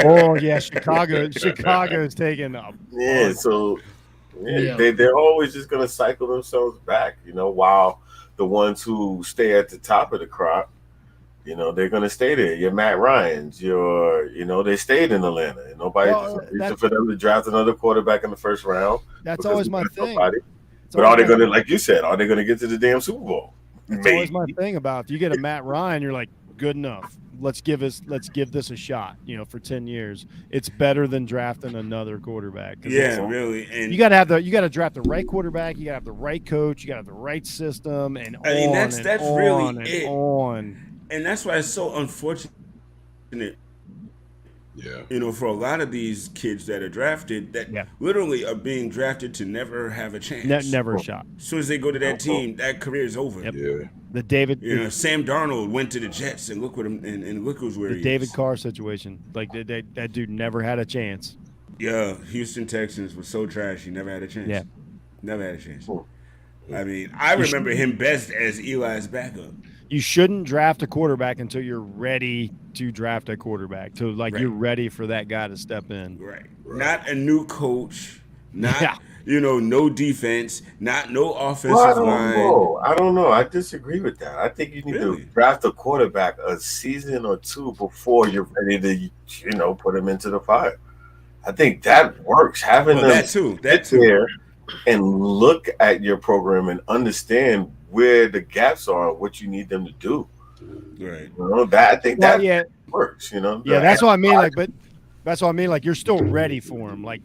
Oh yeah, Chicago's taking up. Yeah, so they're always just going to cycle themselves back, you know, while the ones who stay at the top of the crop, you know, they're going to stay there. Your Matt Ryans, they stayed in Atlanta. And nobody's reason for them to draft another quarterback in the first round. That's always my thing. But are they going to, like you said, are they going to get to the damn Super Bowl? That's always my thing about if you get a Matt Ryan, you're like, good enough. Let's give this a shot. You know, for 10 years, it's better than drafting another quarterback. Yeah, really. And you got to draft the right quarterback. You got to have the right coach. You got to have the right system. And that's really it. On. And that's why it's so unfortunate. Yeah. You know, for a lot of these kids that are drafted, that literally are being drafted to never have a chance. Never a shot. As soon as they go to that team, that career is over. Yep. Yeah. Sam Darnold went to the Jets and look what him and look who's where he is. David Carr situation. Like that dude never had a chance. Yeah, Houston Texans was so trash. He never had a chance. Yeah. Never had a chance. I mean, I remember him best as Eli's backup. You shouldn't draft a quarterback until you're ready to draft a quarterback. You're ready for that guy to step in. Right. Not a new coach. Not no defense. Not no offensive line. I don't know. I disagree with that. I think you need to draft a quarterback a season or 2 before you're ready to, put him into the fire. I think that works. Having them that too. there and look at your program and understand where the gaps are and what you need them to do. Right. You know, I think that works, you know. Yeah, that's what I mean. That's what I mean. Like you're still ready for him. Like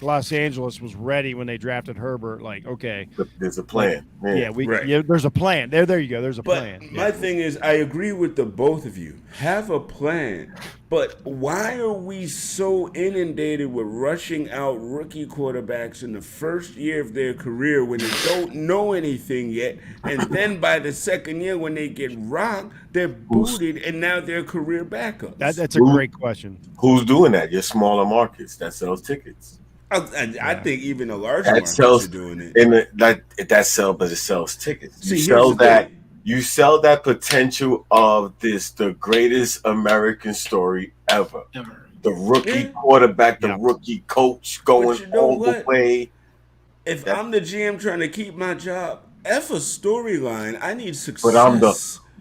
Los Angeles was ready when they drafted Herbert. Like, okay, there's a plan. There's a plan. There you go. There's a plan. My thing is, I agree with the both of you. Have a plan. But why are we so inundated with rushing out rookie quarterbacks in the first year of their career when they don't know anything yet? And then by the second year when they get rocked, they're booted and now they're career backups. That's a great question. Who's doing that? Your smaller markets that sells tickets. I think even the larger markets are doing it. But it sells tickets. You sell that potential of the greatest American story ever. The rookie quarterback, the rookie coach going all the way. If I'm the GM trying to keep my job, F a storyline. I need success.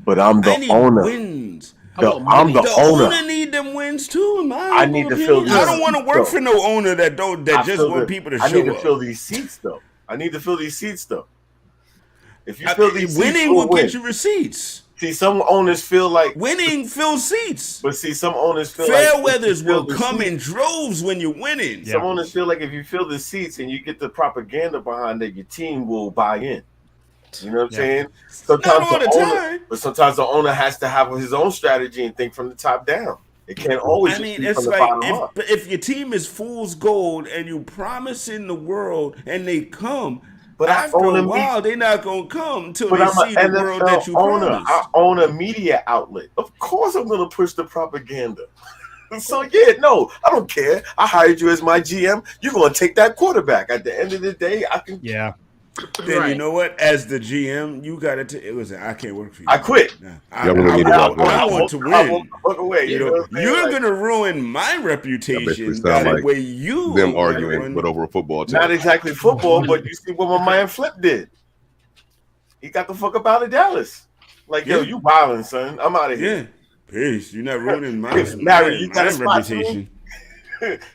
But I'm the owner. Wins. I'm the owner. Owner need them wins too. In my I need to fill. I don't want to work for no owner that just want people to show up. I need to fill these seats though. If you fill these winning seats, will get you receipts. See, some owners feel like winning fills seats. But see, some owners feel Fairweathers will come in droves when you're winning. Some owners feel like if you fill the seats and you get the propaganda behind it, your team will buy in. You know what I'm saying? Sometimes Not all the time. But sometimes the owner has to have his own strategy and think from the top down. It can't always I just mean, be it's from the like bottom up. if your team is fool's gold and you promise in the world and they come, But I after own a a me- while they're not gonna come until but they I'm an see the world NFL that you owner. I promised. own a media outlet. Of course, I'm going to push the propaganda. So yeah, no, I don't care. I hired you as my GM. You're going to take that quarterback. At the end of the day, I can. Yeah. Then you Right. know what? As the GM, you gotta. Listen, I can't work for you. I quit. Nah, Y'all really need to I, walk I away. want to I walk win. the fuck away. You You know know, what I'm saying? you're Like, gonna ruin my That basically reputation sound by like the way you them wanna arguing, run. but over a football team. not exactly football, but you see what my man Flip did. He got the fuck up out of Dallas. Like, yo, Yeah. you wildin', son. I'm out of Yeah, here. peace. You're not ruining my Larry, you got my a spot for me? reputation.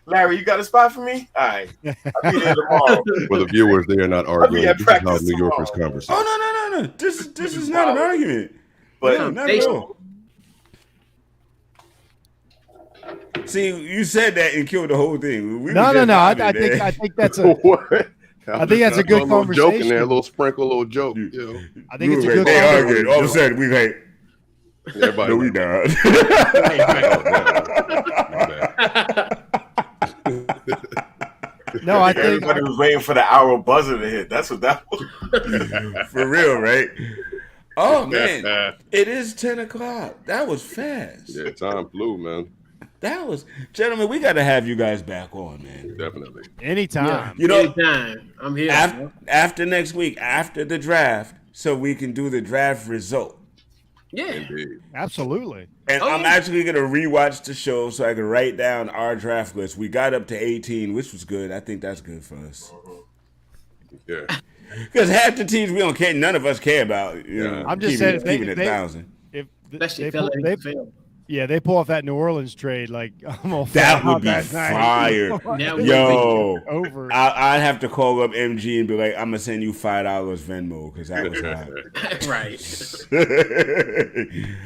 Larry, you got a spot for me? All right. I'll be there tomorrow. For the viewers, they are not I'll be arguing. at This is how practice New Yorkers tomorrow. conversate. Oh no. This is not an argument. But No, not at all. See, you said that and killed the whole thing. We No. was just I vibing, think man. I think that's a What? I think that's a good little joke in conversation. there, a little sprinkle, a little joke. You know. I think it's a We good they conversation. argued. All of a sudden, we like, Everybody no, we knows. not. No, I think everybody was waiting for the hour buzzer to hit. That's what that was. For real, right? Oh man, it is 10 o'clock. That was fast. Yeah, time flew, man. That was, gentlemen. We got to have you guys back on, man. Definitely. anytime. You know, Anytime. I'm here. after next week, after the draft, so we can do the draft result. Yeah. Indeed. Absolutely. And Oh, I'm yeah. actually gonna rewatch the show so I can write down our draft list. We got up to 18, which was good. I think that's good for us. Yeah. Because half the teams we don't care, none of us care about. You know, I'm just keeping, saying, keeping it 1,000. If Especially they fella pull, in they, the field. yeah, they pull off that New Orleans trade, like I'm gonna That fly would be out that night. fire. That would Yo, Over. I'd have to call up MG and be like, I'm gonna send you $5 Venmo because that was hot. Right.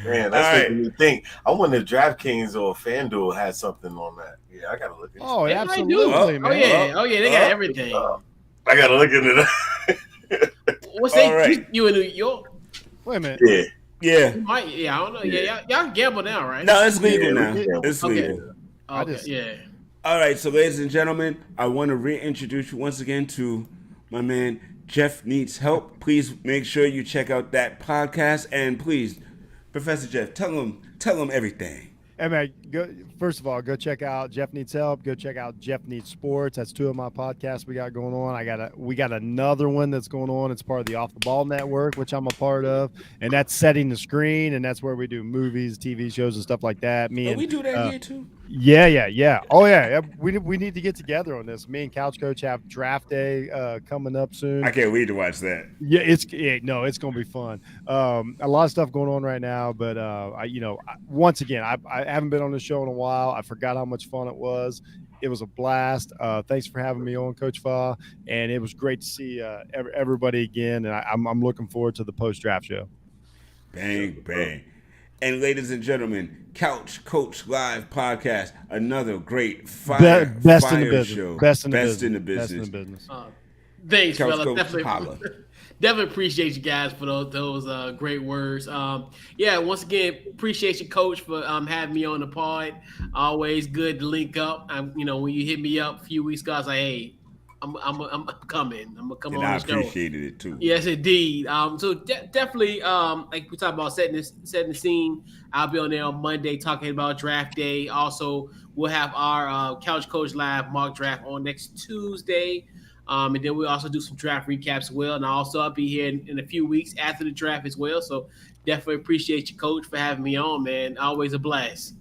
Man, that's All right. making me think. I wonder if DraftKings or FanDuel had something on that. Yeah, I gotta look into Oh, They might absolutely, do. man. Oh yeah. Oh yeah. They got everything. I gotta look into that. What's All they? right. You in New York? Wait a minute. Yeah. Yeah. You might. Yeah. I don't know. Yeah. Y'all gamble now, right? No, it's legal Yeah, now. we can. It's Okay. legal. Okay. Yeah. All right, so ladies and gentlemen, I want to reintroduce you once again to my man Jeff Needs Help. Please make sure you check out that podcast, and please, Professor Jeff, tell him everything. Hey man, first of all, go check out Jeff Needs Help. Go check out Jeff Needs Sports. That's two of my podcasts we got going on. We got another one that's going on. It's part of the Off the Ball Network, which I'm a part of, and that's Setting the Screen, and that's where we do movies, TV shows, and stuff like that. We do that here too. Yeah. Oh yeah. We need to get together on this. Me and Couch Coach have draft day coming up soon. I can't wait to watch that. Yeah, it's gonna be fun. A lot of stuff going on right now, but once again, I haven't been on the show in a while. I forgot how much fun it was. It was a blast. Thanks for having me on, Coach Fa, and it was great to see everybody again. And I'm looking forward to the post draft show. Bang bang. And ladies and gentlemen, Couch Coach Live podcast, another great Best in the fire business. show. Best in the Best in the business. business. Thanks, Couch fella. Coach, Definitely. holla. Definitely appreciate you guys for those great words. Yeah, once again, appreciate you, Coach, for having me on the pod. Always good to link up. When you hit me up a few weeks ago, I was like, hey, I'm coming. I'm gonna come And on I the show. appreciated it too. Yes, indeed. So definitely, like we talked about setting the scene. I'll be on there on Monday talking about draft day. Also, we'll have our Couch Coach Live mock draft on next Tuesday. And then we'll also do some draft recaps as well. And I'll be here in a few weeks after the draft as well. So definitely appreciate you, Coach, for having me on, man. Always a blast.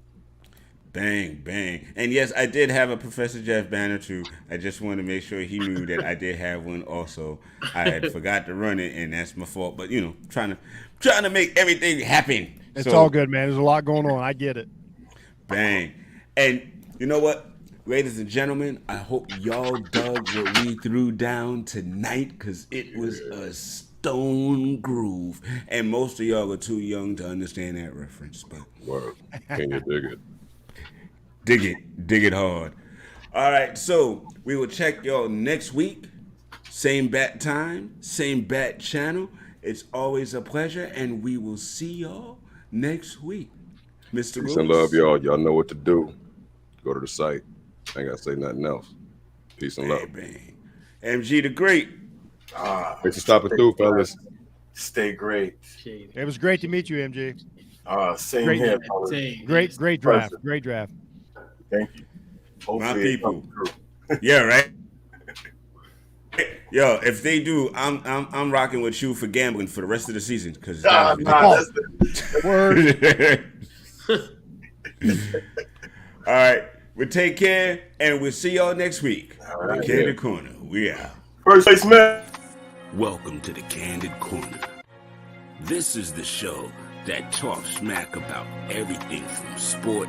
Bang, bang. And yes, I did have a Professor Jeff banner too. I just wanted to make sure he knew that I did have one also. I had forgot to run it, and that's my fault. But, trying to make everything happen. It's all good, man. There's a lot going on. I get it. Bang. And you know what? Ladies and gentlemen, I hope y'all dug what we threw down tonight because it was a stone groove. And most of y'all are too young to understand that reference. But Word. Can you dig it? dig it hard. All right, so we will check y'all next week. Same bat time, same bat channel. It's always a pleasure, and we will see y'all next week. Mr. Peace and love, Roots. y'all. Y'all know what to do. Go to the site. I ain't got to say nothing else. Peace and love. Bang. MG the Great. Thanks for stopping through, fellas. Stay great. It was great to meet you, MG. Same Great. here, fellas. Great draft. Great draft. Thank you. My Hopefully it people. comes through. Yeah, right. Yo, if they do, I'm rocking with you for gambling for the rest of the season because Nah, that's Word. all right. Well, take care, and we'll see y'all next week. All right. The Candid Corner. We out. First place man. Welcome to the Candid Corner. This is the show that talks smack about everything from sports